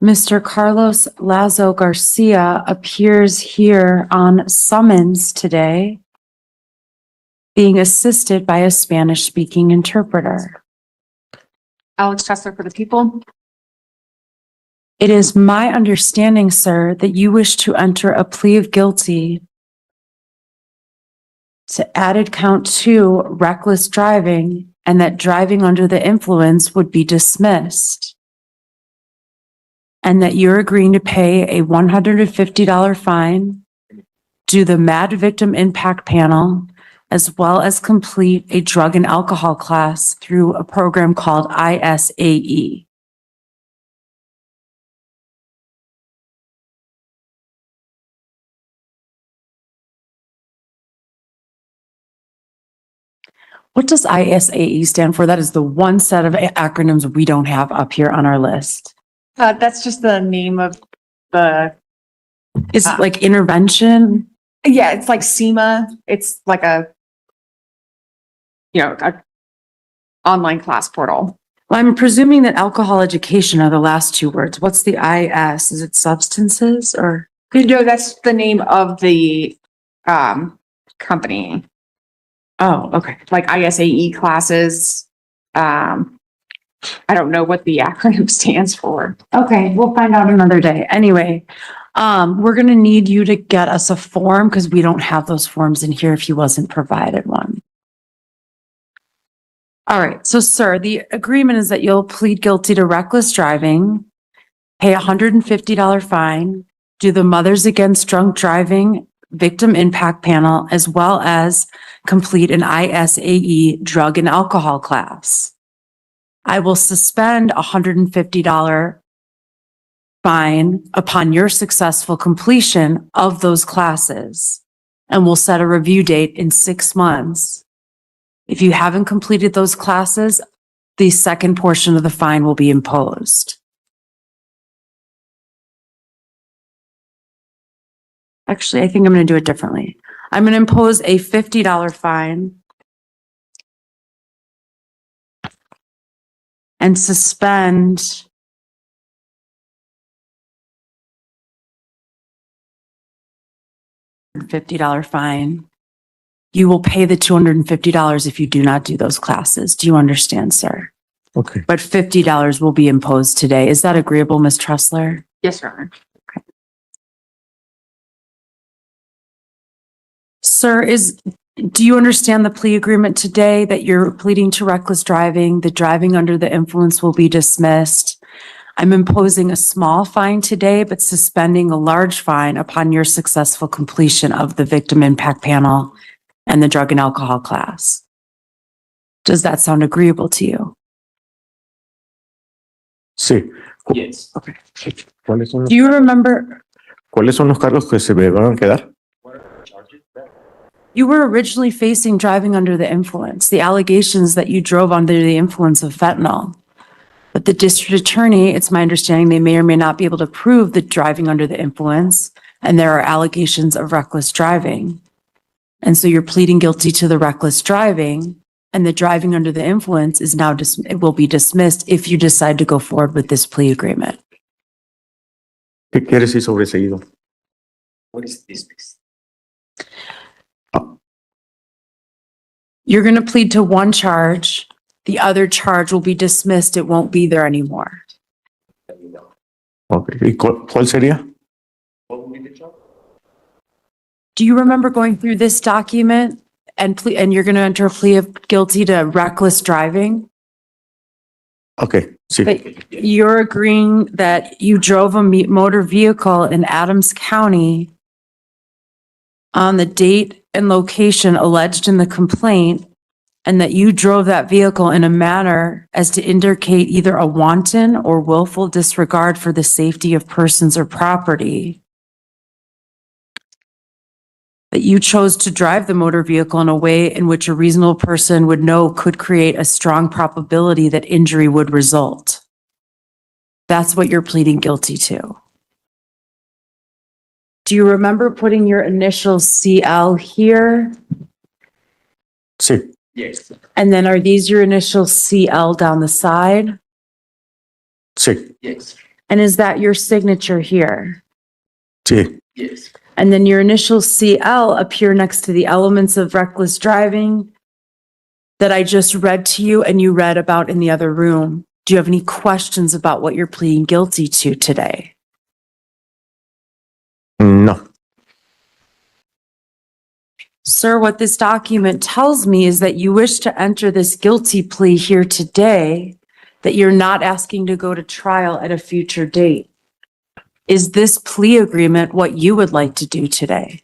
Mr. Carlos Lazo Garcia appears here on summons today, being assisted by a Spanish-speaking interpreter.
Alex Chesler for the people.
It is my understanding, sir, that you wish to enter a plea of guilty to added count 2, reckless driving, and that driving under the influence would be dismissed. And that you're agreeing to pay a $150 fine, do the MAD victim impact panel, as well as complete a drug and alcohol class through a program called ISAE. What does ISAE stand for? That is the one set of acronyms we don't have up here on our list.
That's just the name of the,
Is it like intervention?
yeah, it's like SEMA. It's like a online class portal.
Well, I'm presuming that alcohol education are the last two words. What's the IS? Is it substances or?
No, that's the name of the company,
Oh, okay.
like ISAE classes. I don't know what the acronym stands for.
Okay, we'll find out another day. Anyway, we're gonna need you to get us a form because we don't have those forms in here if you wasn't provided one. All right, so sir, the agreement is that you'll plead guilty to reckless driving, pay a $150 fine, do the Mothers Against Drunk Driving Victim Impact Panel, as well as complete an ISAE drug and alcohol class. I will suspend a $150 fine upon your successful completion of those classes, and we'll set a review date in 6 months. If you haven't completed those classes, the second portion of the fine will be imposed. Actually, I think I'm going to do it differently. I'm going to impose a $50 fine and suspend $50 fine. You will pay the $250 if you do not do those classes. Do you understand, sir?
Okay.
But $50 will be imposed today. Is that agreeable, Ms. Tressler?
Yes, Your Honor.
Sir, do you understand the plea agreement today that you're pleading to reckless driving? The driving under the influence will be dismissed. I'm imposing a small fine today, but suspending a large fine upon your successful completion of the victim impact panel and the drug and alcohol class. Does that sound agreeable to you?
Sí.
Yes. Okay.
¿Cuáles
Do you remember?
son los cargos que se me van a quedar?
You were originally facing driving under the influence, the allegations that you drove under the influence of fentanyl. But the district attorney, it's my understanding, they may or may not be able to prove the driving under the influence, and there are allegations of reckless driving. And so you're pleading guilty to the reckless driving, and the driving under the influence is now it will be dismissed if you decide to go forward with this plea agreement.
¿Qué quiere decir sobreseído?
What is dismissed? You're going to plead to one charge. The other charge will be dismissed. It won't be there anymore.
Ok. ¿Y cuál sería?
Do you remember going through this document and you're going to enter a plea of guilty to reckless driving?
Ok, sí.
But you're agreeing that you drove a motor vehicle in Adams County on the date and location alleged in the complaint, and that you drove that vehicle in a manner as to indicate either a wanton or willful disregard for the safety of persons or property. That you chose to drive the motor vehicle in a way in which a reasonable person would know could create a strong probability that injury would result. That's what you're pleading guilty to. Do you remember putting your initials CL here?
Sí,
And then are these your initials CL down the side?
sí,
And is that your signature here?
sí,
And then your initials CL appear next to the elements of reckless driving that I just read to you and you read about in the other room. Do you have any questions about what you're pleading guilty to today?
no,
Sir, what this document tells me is that you wish to enter this guilty plea here today, that you're not asking to go to trial at a future date. Is this plea agreement what you would like to do today?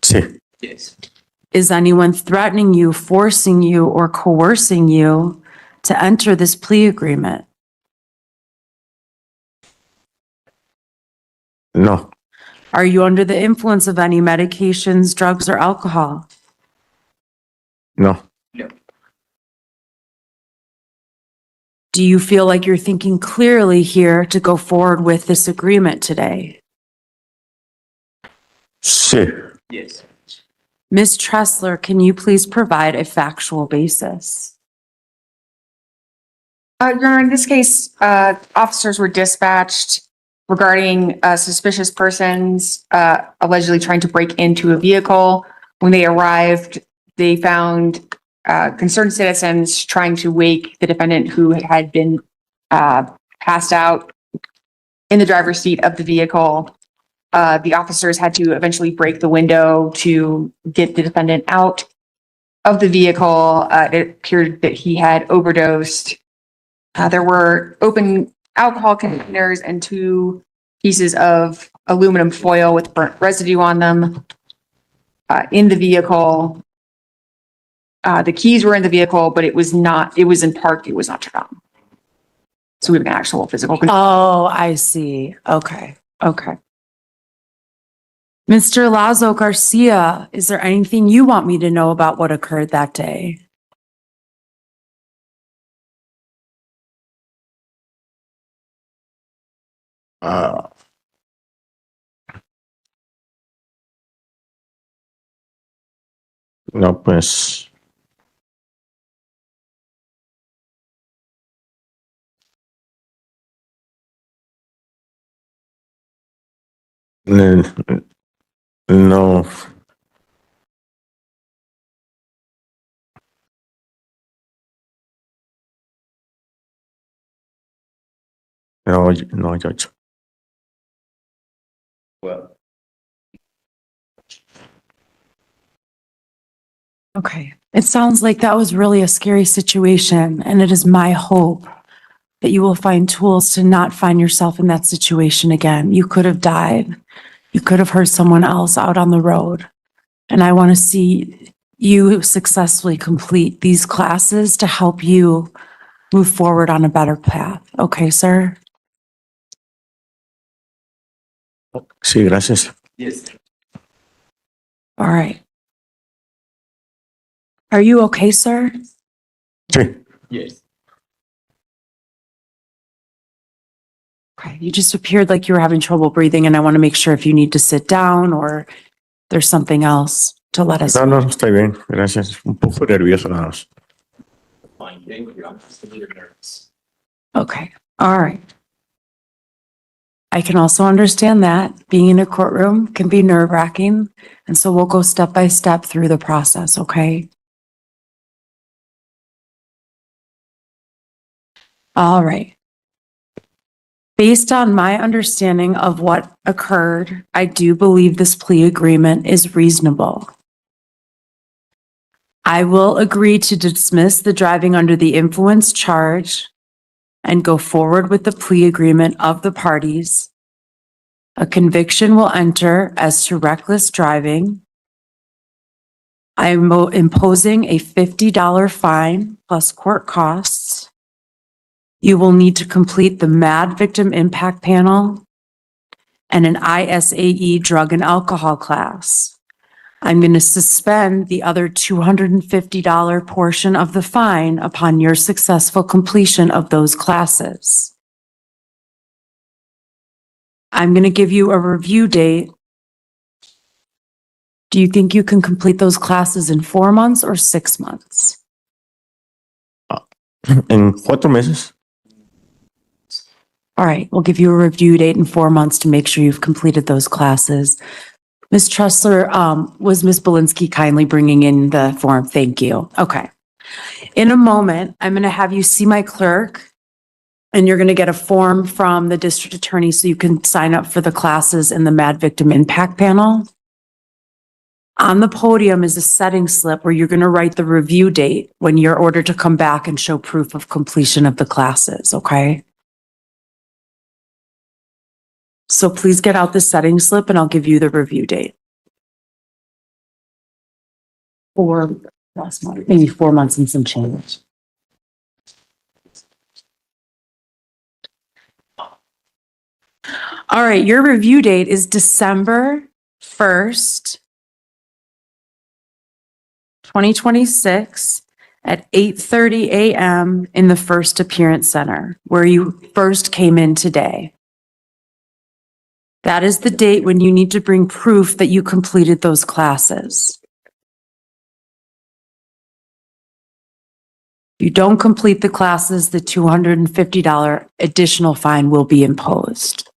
sí,
Is anyone threatening you, forcing you, or coercing you to enter this plea agreement?
no,
Are you under the influence of any medications, drugs, or alcohol?
no,
Do you feel like you're thinking clearly here to go forward with this agreement today?
sí.
Ms. Tressler, can you please provide a factual basis?
Your Honor, in this case, officers were dispatched regarding suspicious persons allegedly trying to break into a vehicle. When they arrived, they found concerned citizens trying to wake the defendant who had been passed out in the driver's seat of the vehicle. The officers had to eventually break the window to get the defendant out of the vehicle. It appeared that he had overdosed. There were open alcohol containers and 2 pieces of aluminum foil with burnt residue on them in the vehicle. The keys were in the vehicle, but it was in park, it was not turned on. So we have an actual physical.
Oh, I see. Okay. Okay. Mr. Lazo Garcia, is there anything you want me to know about what occurred that day?
No, pues. No, no, Judge.
Okay. It sounds like that was really a scary situation, and it is my hope that you will find tools to not find yourself in that situation again. You could have died. You could have hurt someone else out on the road. And I want to see you successfully complete these classes to help you move forward on a better path. Okay, sir?
Sí, gracias.
All right. Are you okay, sir?
Sí.
Okay, you just appeared like you were having trouble breathing, and I want to make sure if you need to sit down or there's something else to let us
No,
know.
no, estoy bien. Gracias. Un poco nervioso nada más.
Okay, all right. I can also understand that being in a courtroom can be nerve-wracking, and so we'll go step by step through the process, okay? All right. Based on my understanding of what occurred, I do believe this plea agreement is reasonable. I will agree to dismiss the driving under the influence charge and go forward with the plea agreement of the parties. A conviction will enter as to reckless driving. I am imposing a $50 fine plus court costs. You will need to complete the MAD victim impact panel and an ISAE drug and alcohol class. I'm going to suspend the other $250 portion of the fine upon your successful completion of those classes. I'm going to give you a review date. Do you think you can complete those classes in 4 months or 6 months?
En 4 meses.
All right, we'll give you a review date in 4 months to make sure you've completed those classes. Ms. Tressler, was Ms. Belinsky kindly bringing in the form? Thank you. Okay. In a moment, I'm going to have you see my clerk, and you're going to get a form from the district attorney so you can sign up for the classes in the MAD Victim Impact Panel. On the podium is a setting slip where you're going to write the review date when you're ordered to come back and show proof of completion of the classes, okay? So please get out the setting slip and I'll give you the review date. For last month, maybe 4 months and some change. All right, your review date is December 1st, 2026 at 8:30 a.m. in the First Appearance Center, where you first came in today. That is the date when you need to bring proof that you completed those classes. If you don't complete the classes, the $250 additional fine will be imposed.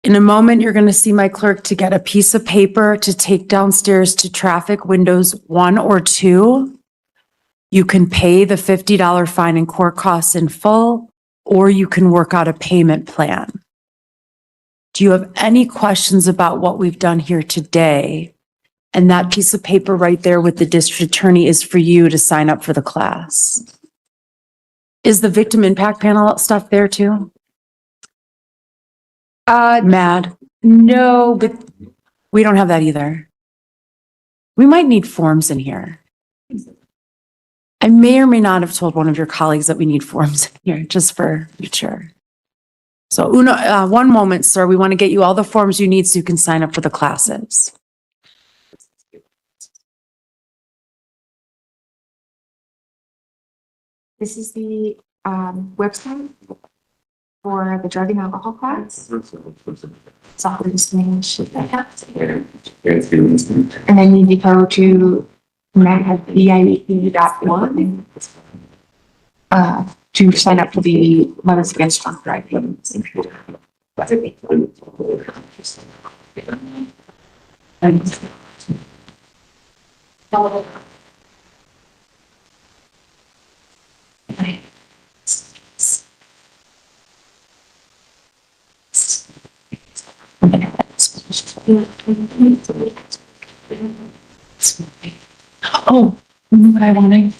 In a moment, you're going to see my clerk to get a piece of paper to take downstairs to traffic windows 1 or 2. You can pay the $50 fine and court costs in full, or you can work out a payment plan. Do you have any questions about what we've done here today? And that piece of paper right there with the district attorney is for you to sign up for the class. Is the victim impact panel stuff there too? MAD? No, but we don't have that either. We might need forms in here. I may or may not have told one of your colleagues that we need forms in here, just for future. So one moment, sir. We want to get you all the forms you need so you can sign up for the classes.
This is the website for the drug and alcohol class. It's all the same shit that happens here. And then you need to go to madvip.org to sign up for the Mothers Against Drunk Driving.
Oh, you know what I wanted?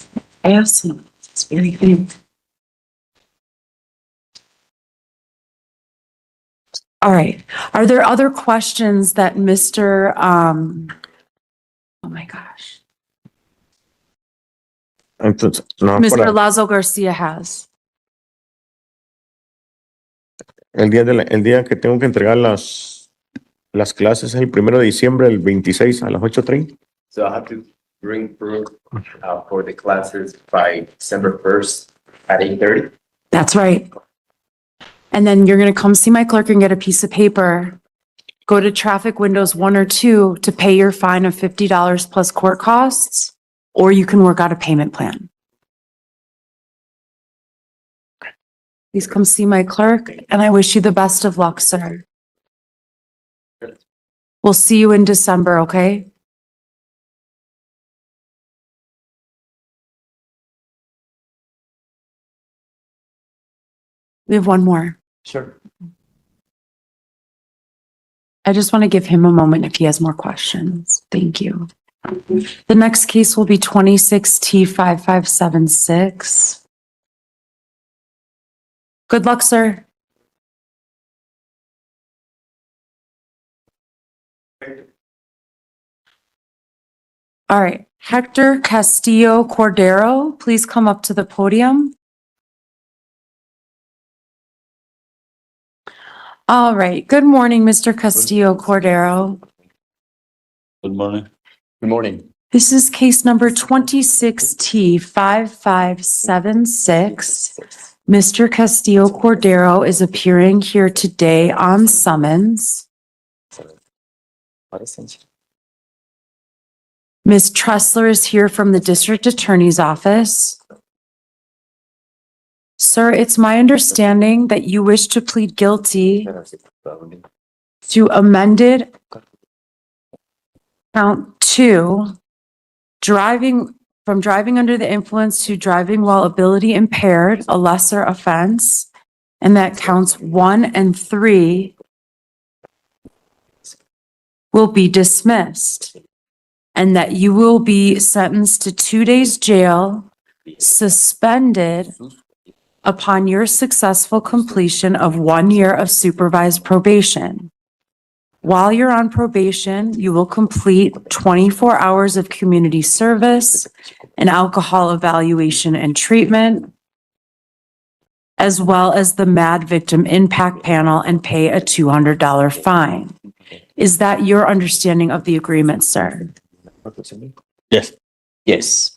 I have some. It's very good. All right. Are there other questions that Mr. Oh my gosh.
Entonces, no,
Mr. Lazo Garcia has?
el día que tengo que entregar las clases es el 1 de diciembre, el 26 a las 8:30.
So I have to bring proof for the classes by December 1st at 8:30.
That's right. And then you're going to come see my clerk and get a piece of paper. Go to traffic windows 1 or 2 to pay your fine of $50 plus court costs, or you can work out a payment plan. Please come see my clerk, and I wish you the best of luck, sir. We'll see you in December, okay? We have one more.
Sure.
I just want to give him a moment if he has more questions. Thank you. The next case will be 26T5576. Good luck, sir. All right, Hector Castillo Cordero, please come up to the podium. All right, good morning, Mr. Castillo Cordero.
Good morning. Good morning.
This is case number 26T5576. Mr. Castillo Cordero is appearing here today on summons. Ms. Tressler is here from the District Attorney's Office. Sir, it's my understanding that you wish to plead guilty to amended count 2, driving under the influence to driving while ability impaired, a lesser offense, and that counts 1 and 3 will be dismissed, and that you will be sentenced to 2 days jail, suspended upon your successful completion of 1 year of supervised probation. While you're on probation, you will complete 24 hours of community service, an alcohol evaluation and treatment, as well as the MAD Victim Impact Panel, and pay a $200 fine. Is that your understanding of the agreement, sir?
Yes. Yes.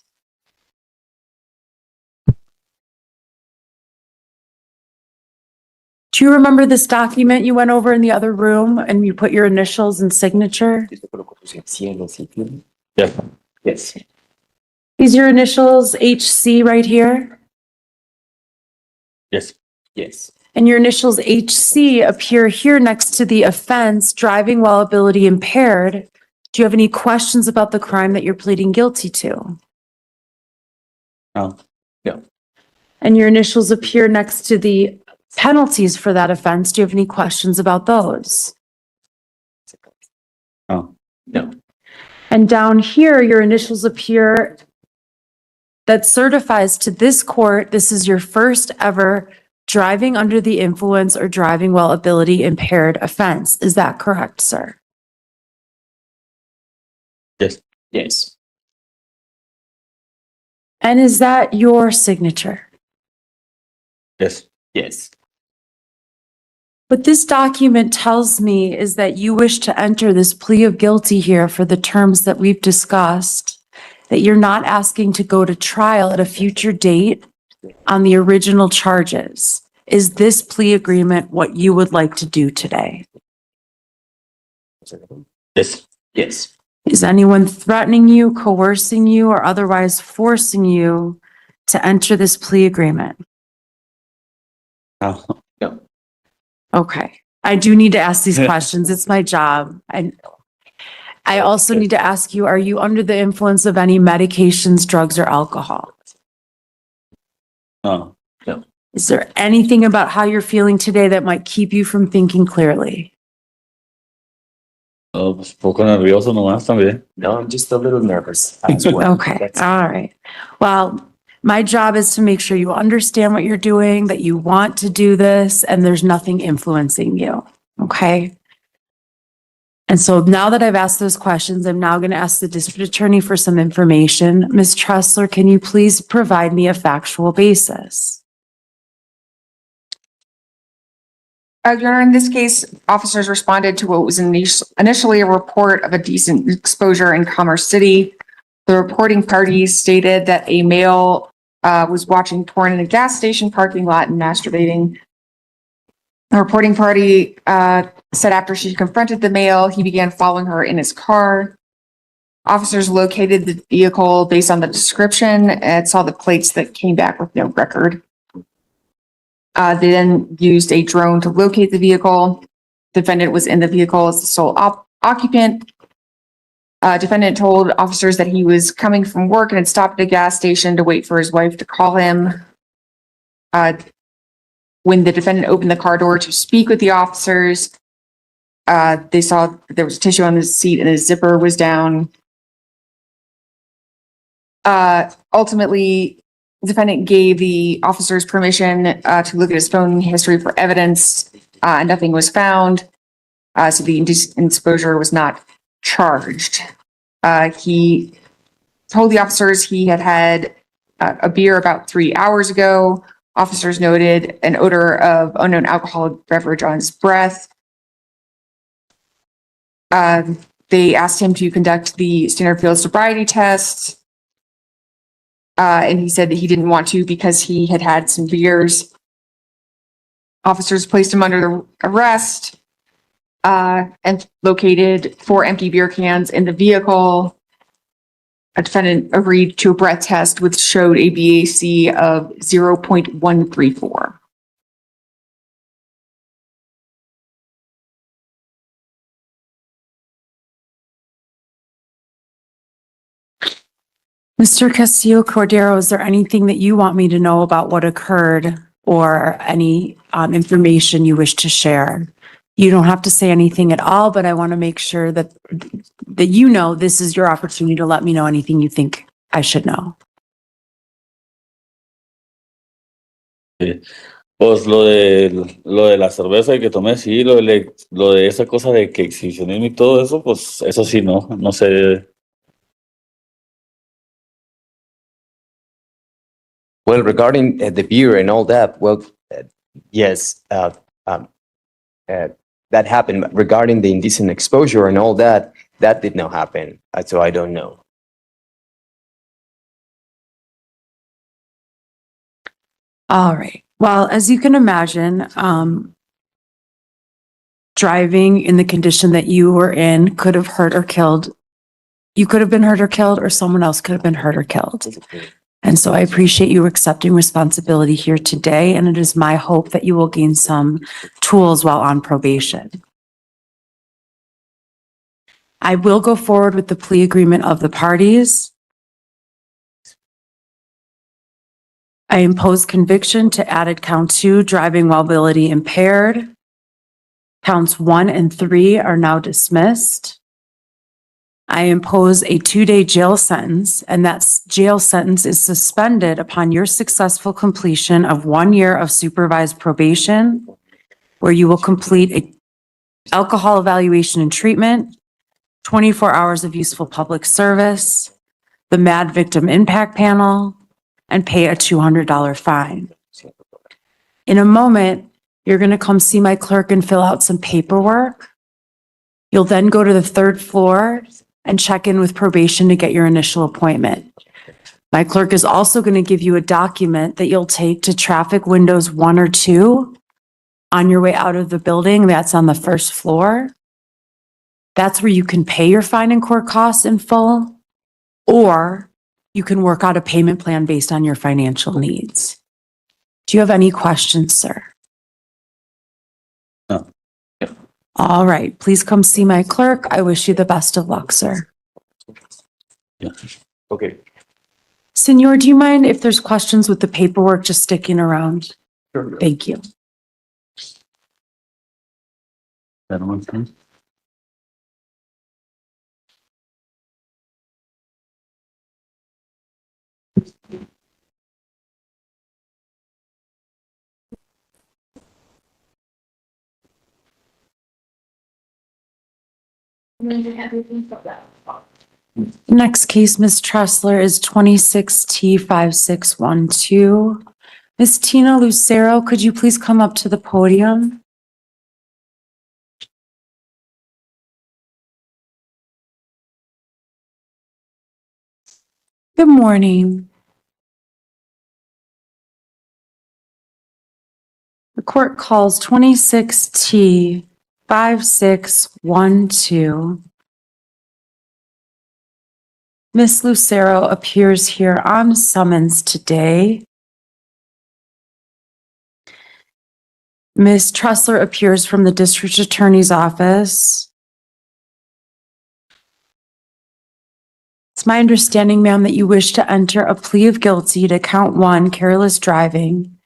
Do you remember this document you went over in the other room and you put your initials and signature?
Yes. Yes.
Is your initials HC right here?
Yes. Yes.
And your initials HC appear here next to the offense, driving while ability impaired. Do you have any questions about the crime that you're pleading guilty to?
No. No.
And your initials appear next to the penalties for that offense. Do you have any questions about those?
No. No.
And down here, your initials appear that certifies to this court, this is your first ever driving under the influence or driving while ability impaired offense. Is that correct, sir?
Yes. Yes.
And is that your signature?
Yes. Yes.
What this document tells me is that you wish to enter this plea of guilty here for the terms that we've discussed, that you're not asking to go to trial at a future date on the original charges. Is this plea agreement what you would like to do today?
Yes. Yes.
Is anyone threatening you, coercing you, or otherwise forcing you to enter this plea agreement?
No. No.
Okay, I do need to ask these questions. It's my job. I also need to ask you, are you under the influence of any medications, drugs, or alcohol?
No. No.
Is there anything about how you're feeling today that might keep you from thinking clearly?
Oh, pues poco nervioso nomás también. No, I'm just a little nervous.
Okay, all right. Well, my job is to make sure you understand what you're doing, that you want to do this, and there's nothing influencing you, okay? And so now that I've asked those questions, I'm now going to ask the district attorney for some information. Ms. Tressler, can you please provide me a factual basis?
Your Honor, in this case, officers responded to what was initially a report of a decent exposure in Commerce City. The reporting party stated that a male was watching porn in a gas station parking lot and masturbating. The reporting party said after she confronted the male, he began following her in his car. Officers located the vehicle based on the description and saw the plates that came back with no record. They then used a drone to locate the vehicle. Defendant was in the vehicle as the sole occupant. Defendant told officers that he was coming from work and had stopped at a gas station to wait for his wife to call him. When the defendant opened the car door to speak with the officers, they saw there was tissue on the seat and his zipper was down. Ultimately, the defendant gave the officers permission to look at his phone history for evidence. Nothing was found, so the indecent exposure was not charged. He told the officers he had had a beer about 3 hours ago. Officers noted an odor of unknown alcoholic beverage on his breath. They asked him to conduct the standard field sobriety test. And he said that he didn't want to because he had had some beers. Officers placed him under arrest and located 4 empty beer cans in the vehicle. A defendant agreed to a breath test, which showed a BAC of 0.134.
Mr. Castillo Cordero, is there anything that you want me to know about what occurred or any information you wish to share? You don't have to say anything at all, but I want to make sure that you know this is your opportunity to let me know anything you think I should know.
Pues lo de la cerveza que tomé, sí, lo de esa cosa de que exhibicionismo y todo eso, pues eso sí, no sé.
Well, regarding the beer and all that, well, yes, that happened. Regarding the indecent exposure and all that, that did not happen. So I don't know.
All right. Well, as you can imagine, driving in the condition that you were in could have hurt or killed. You could have been hurt or killed, or someone else could have been hurt or killed. And so I appreciate you accepting responsibility here today, and it is my hope that you will gain some tools while on probation. I will go forward with the plea agreement of the parties. I impose conviction to added count 2, driving while ability impaired. Counts 1 and 3 are now dismissed. I impose a 2-day jail sentence, and that jail sentence is suspended upon your successful completion of 1 year of supervised probation, where you will complete an alcohol evaluation and treatment, 24 hours of useful public service, the MAD victim impact panel, and pay a $200 fine. In a moment, you're going to come see my clerk and fill out some paperwork. You'll then go to the 3rd floor and check in with probation to get your initial appointment. My clerk is also going to give you a document that you'll take to traffic windows 1 or 2 on your way out of the building. That's on the 1st floor. That's where you can pay your fine and court costs in full, or you can work out a payment plan based on your financial needs. Do you have any questions, sir?
No.
All right, please come see my clerk. I wish you the best of luck, sir.
Yeah. Okay.
Senor, do you mind if there's questions with the paperwork just sticking around?
Sure.
Thank you.
That one, please.
Next case, Ms. Tressler, is 26T5612. Ms. Tina Lucero, could you please come up to the podium? Good morning. The court calls 26T5612. Ms. Lucero appears here on summons today. Ms. Tressler appears from the district attorney's office. It's my understanding, ma'am, that you wish to enter a plea of guilty to count 1, careless driving,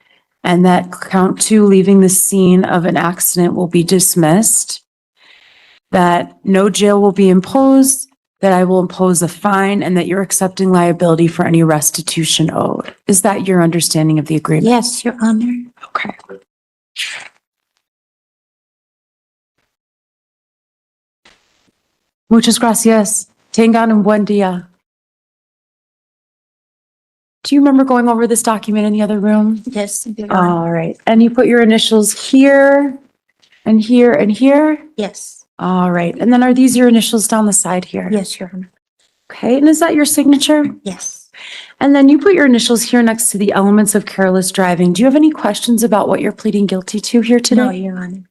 and that count 2, leaving the scene of an accident, will be dismissed, that no jail will be imposed, that I will impose a fine, and that you're accepting liability for any restitution owed. Is that your understanding of the agreement?
Yes, Your Honor.
Okay. Muchas gracias. Tengan un buen día. Do you remember going over this document in the other room?
Yes, Your Honor.
All right. And you put your initials here and here and here?
Yes,
All right. And then are these your initials down the side here?
yes, Your Honor.
Okay. And is that your signature?
Yes.
And then you put your initials here next to the elements of careless driving. Do you have any questions about what you're pleading guilty to here today?
No, Your Honor.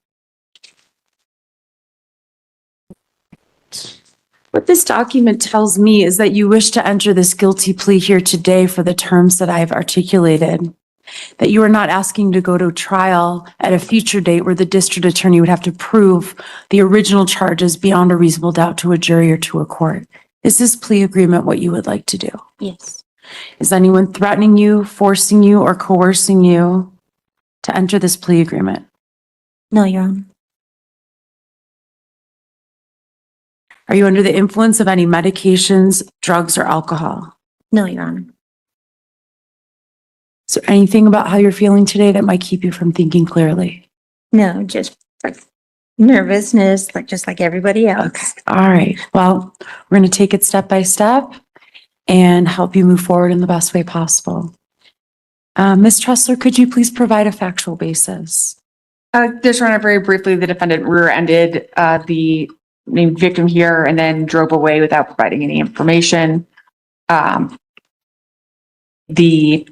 What this document tells me is that you wish to enter this guilty plea here today for the terms that I've articulated. That you are not asking to go to trial at a future date where the district attorney would have to prove the original charges beyond a reasonable doubt to a jury or to a court. Is this plea agreement what you would like to do?
Yes.
Is anyone threatening you, forcing you, or coercing you to enter this plea agreement?
No, Your Honor.
Are you under the influence of any medications, drugs, or alcohol?
No, Your Honor.
Is there anything about how you're feeling today that might keep you from thinking clearly?
No, just like nervousness, like just like everybody else.
All right. Well, we're going to take it step by step and help you move forward in the best way possible. Ms. Tressler, could you please provide a factual basis?
Just Your Honor, very briefly, the defendant rear-ended the named victim here and then drove away without providing any information. The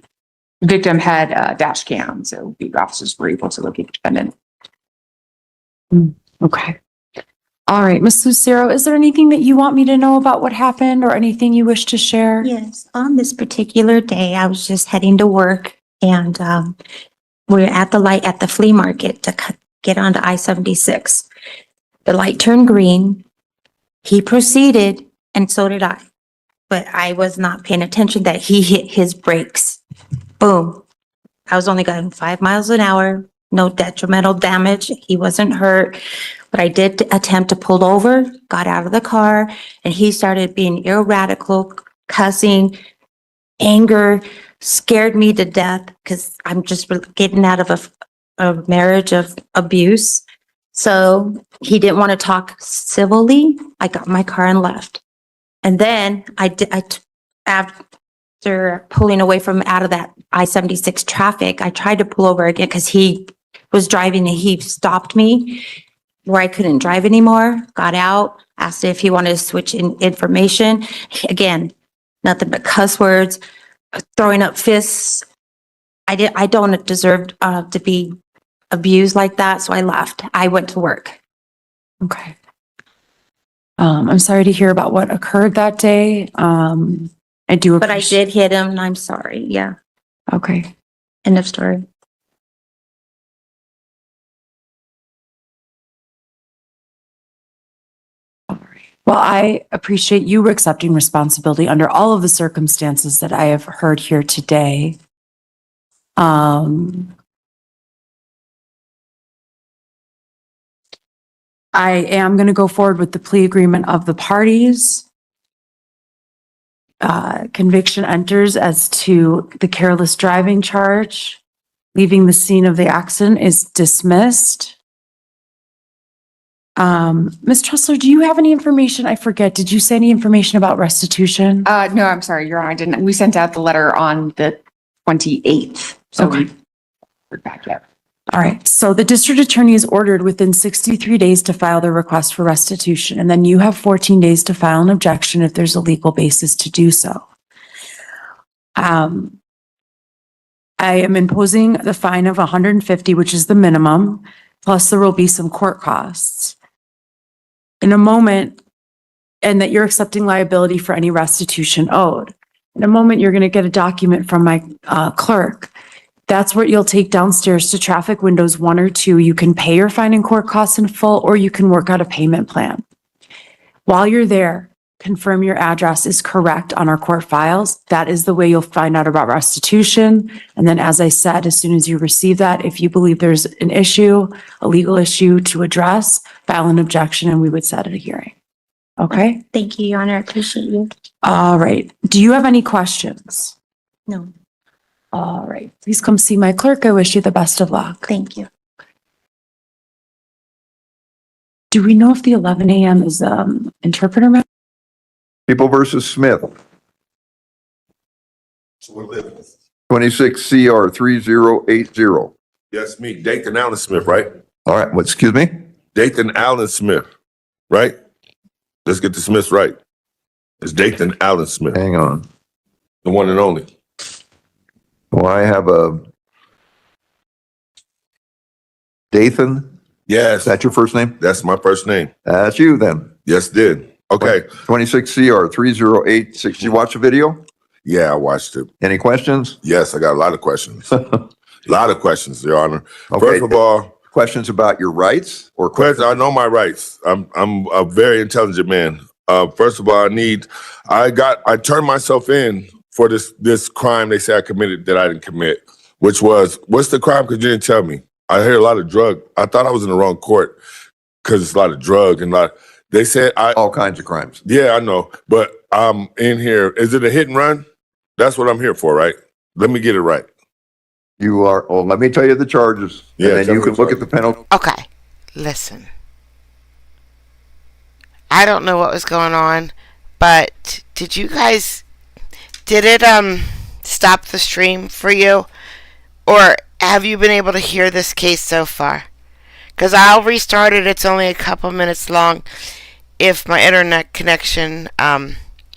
victim had a dash cam, so the officers were able to locate the defendant.
Okay. All right. Ms. Lucero, is there anything that you want me to know about what happened or anything you wish to share?
Yes, on this particular day, I was just heading to work and we were at the light at the flea market to get onto I-76. The light turned green. He proceeded and so did I. But I was not paying attention that he hit his brakes. Boom. I was only going 5 miles an hour, no detrimental damage. He wasn't hurt. But I did attempt to pull over, got out of the car, and he started being irradical, cussing, anger, scared me to death because I'm just getting out of a marriage of abuse. So he didn't want to talk civilly. I got in my car and left. And then after pulling away from out of that I-76 traffic, I tried to pull over again because he was driving and he stopped me where I couldn't drive anymore, got out, asked if he wanted to switch in information. Again, nothing but cuss words, throwing up fists. I don't deserve to be abused like that, so I left. I went to work.
Okay. I'm sorry to hear about what occurred that day. I do
But I did hit him and I'm sorry. Yeah.
Okay.
End of story.
Well, I appreciate you accepting responsibility under all of the circumstances that I have heard here today. I am going to go forward with the plea agreement of the parties. Conviction enters as to the careless driving charge. Leaving the scene of the accident is dismissed. Ms. Tressler, do you have any information? I forget. Did you say any information about restitution?
No, I'm sorry, Your Honor, I didn't. We sent out the letter on the 28th. So
Okay.
we're back yet.
All right. So the district attorney is ordered within 63 days to file the request for restitution. And then you have 14 days to file an objection if there's a legal basis to do so. I am imposing the fine of 150, which is the minimum, plus there will be some court costs. In a moment, and that you're accepting liability for any restitution owed. In a moment, you're going to get a document from my clerk. That's what you'll take downstairs to traffic windows 1 or 2. You can pay your fine and court costs in full, or you can work out a payment plan. While you're there, confirm your address is correct on our court files. That is the way you'll find out about restitution. And then, as I said, as soon as you receive that, if you believe there's an issue, a legal issue to address, file an objection and we would set a hearing. Okay?
Thank you, Your Honor. I appreciate you.
All right. Do you have any questions?
No,
All right. Please come see my clerk. I wish you the best of luck.
thank you.
Do we know if the 11 a.m. is interpreter?
People versus Smith, 26 CR 3080.
Yes, me, Dathan Allen Smith, right?
All right, what, excuse me?
Dathan Allen Smith, right? Let's get the Smiths right. It's Dathan Allen Smith,
Hang on.
the one and only.
Well, I have a Dathan.
Yes,
Is that your first name?
that's my first name.
That's you then.
Yes, did. Okay.
26 CR 3086. Did you watch the video?
Yeah, I watched it.
Any questions?
Yes, I got a lot of questions. A lot of questions, Your Honor.
Okay.
First of all,
Questions about your rights or
questions. I know my rights. I'm a very intelligent man. First of all, I turned myself in for this crime they say I committed that I didn't commit, which was, what's the crime? Because you didn't tell me. I heard a lot of drug. I thought I was in the wrong court because it's a lot of drug and they said
all kinds of crimes.
Yeah, I know. But I'm in here. Is it a hit and run? That's what I'm here for, right? Let me get it right.
You are, well, let me tell you the charges.
Yeah,
And then
tell
you
me
can
the
look at the penalty.
Okay, listen. I don't know what was going on, but did it stop the stream for you? Or have you been able to hear this case so far? Because I'll restart it. It's only a couple minutes long if my internet connection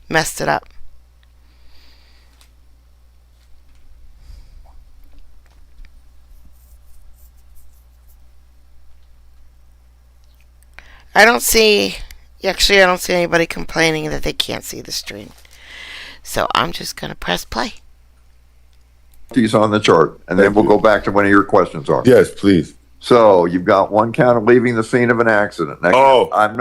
messed it up. I don't see anybody complaining that they can't see the stream. So I'm just going to press play.
He's on the chart, and then we'll go back to one of your questions are.
Yes, please.
So you've got one count of leaving the scene of an accident. Now, I'm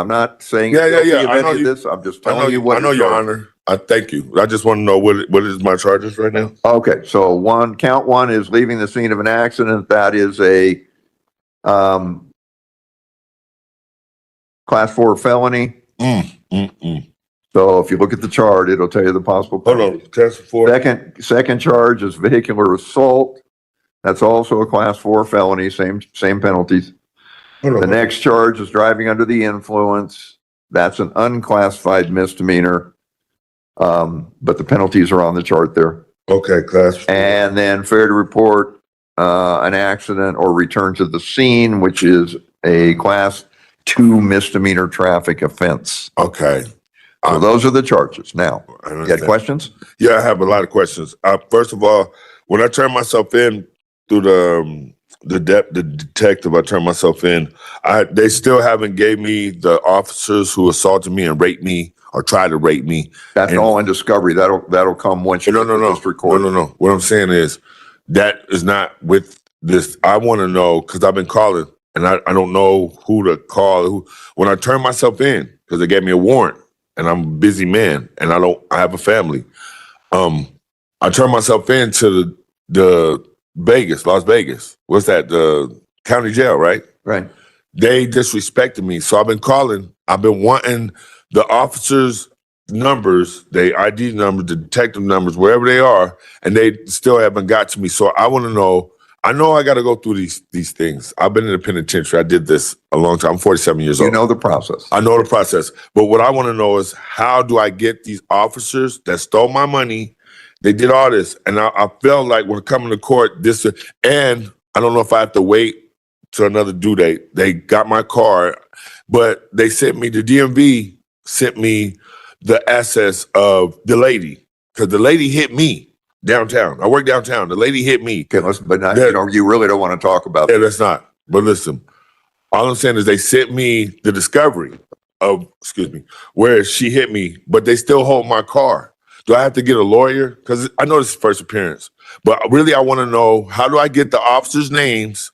not saying
Yeah.
guilty of
I know
any of
you.
this. I'm just telling you what.
I know,
is
Your
charged.
Honor. I thank you. I just want to know what is my charges right now.
Okay, so count one is leaving the scene of an accident. That is a class 4 felony. So if you look at the chart, it'll tell you the possible.
Hold on, class 4.
Second charge is vehicular assault. That's also a class 4 felony, same penalties. The next charge is driving under the influence. That's an unclassified misdemeanor. But the penalties are on the chart there.
Okay, class 4.
And then failure to report an accident or return to the scene, which is a class 2 misdemeanor traffic offense.
Okay.
So those are the charges. Now, you got questions?
Yeah, I have a lot of questions. First of all, when I turned myself in through the detective, I turned myself in. They still haven't gave me the officers who assaulted me and raped me or tried to rape me.
That's all in discovery. That'll come once you district court.
No. What I'm saying is that is not with this. I want to know because I've been calling and I don't know who to call. When I turned myself in because they gave me a warrant. And I'm a busy man, and I have a family. I turned myself into the Las Vegas. What's that? The county jail, right?
Right.
They disrespected me, so I've been calling. I've been wanting the officers' numbers, the ID numbers, the detective numbers, wherever they are, and they still haven't got to me. So I want to know. I know I got to go through these things. I've been in the penitentiary. I did this a long time. I'm 47 years old.
You know the process.
I know the process. But what I want to know is how do I get these officers that stole my money? They did all this. And I felt like when coming to court, and I don't know if I have to wait till another due date. They got my car, but they sent me, the DMV sent me the assets of the lady because the lady hit me. Downtown. I work downtown. The lady hit me.
Okay, but not, you really don't want to talk about that.
Yeah, that's not. But listen, all I'm saying is they sent me the discovery of, where she hit me, but they still hold my car. Do I have to get a lawyer? Because I know this is first appearance, but really I want to know how do I get the officers' names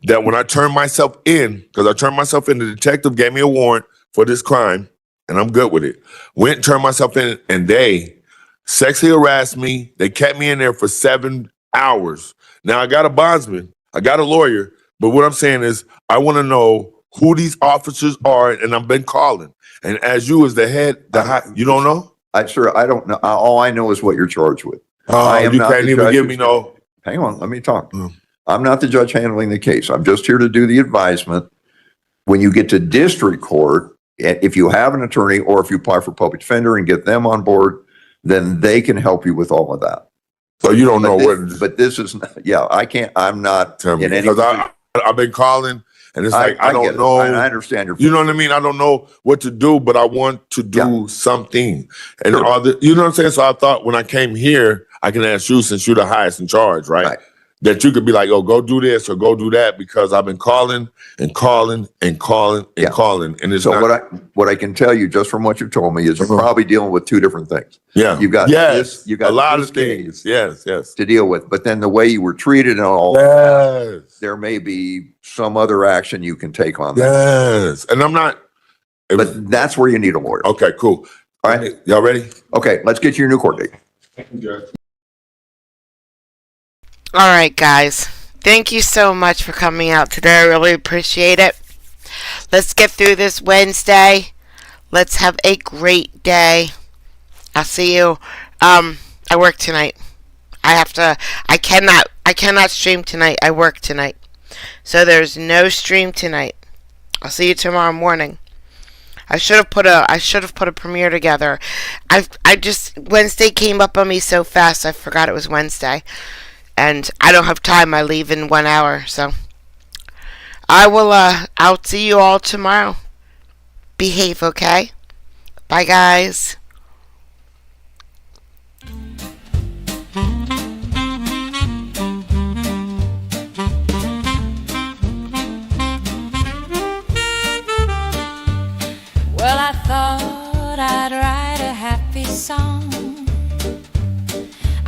that when I turn myself in, because I turned myself in, the detective gave me a warrant for this crime. and I'm good with it. Went and turned myself in, and they sexually harassed me. They kept me in there for 7 hours. Now I got a bondsman, I got a lawyer, but what I'm saying is I want to know who these officers are, and I've been calling. And as you as the head, you don't know?
Sir, I don't know. All I know is what you're charged with.
You can't even give me no.
Hang on, let me talk. I'm not the judge handling the case. I'm just here to do the advisement. When you get to district court, if you have an attorney or if you apply for public defender and get them on board, then they can help you with all of that.
So you don't know what.
But this is, I can't, I'm not in any.
Because I've been calling, and it's like, I don't know.
I understand your.
You know what I mean? I don't know what to do, but I want to do something. And you know what I'm saying? So I thought when I came here, I can ask you, since you're the highest in charge, right? That you could be like, oh, go do this or go do that, because I've been calling and calling and calling and calling. And it's
so what I can tell you just from what you've told me is you're probably dealing with two different things.
Yeah.
You've got this, you got
a lot
this
of things. Yes.
to deal with, but then the way you were treated and all, there may be some other action you can take on that.
Yes. And I'm not.
But that's where you need a lawyer.
Okay, cool.
All right.
Y'all ready?
Okay, let's get you your new court date.
All right, guys. Thank you so much for coming out today. I really appreciate it. Let's get through this Wednesday. Let's have a great day. I'll see you. I work tonight. I cannot stream tonight. I work tonight. So there's no stream tonight. I'll see you tomorrow morning. I should have put a premiere together. Wednesday came up on me so fast I forgot it was Wednesday. And I don't have time. I leave in 1 hour, so I'll see you all tomorrow. Behave, okay? Bye, guys.
Well, I thought I'd write a happy song.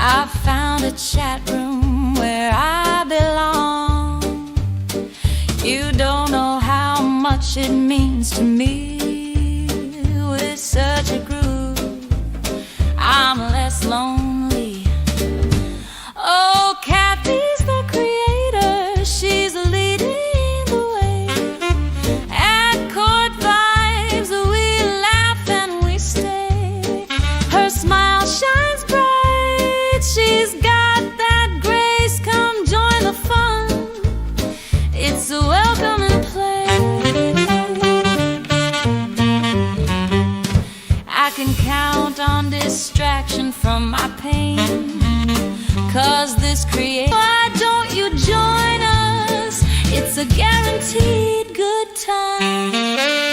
I found a chat room where I belong. You don't know how much it means to me. With such a groove, I'm less lonely. Oh, Kathy's the creator. She's leading the way. At Court Vibes, we laugh and we stay. Her smile shines bright. She's got that grace, come join the fun. It's a welcome and play. I can count on distraction from my pain, 'cause this creates. Why don't you join us? It's a guaranteed good time.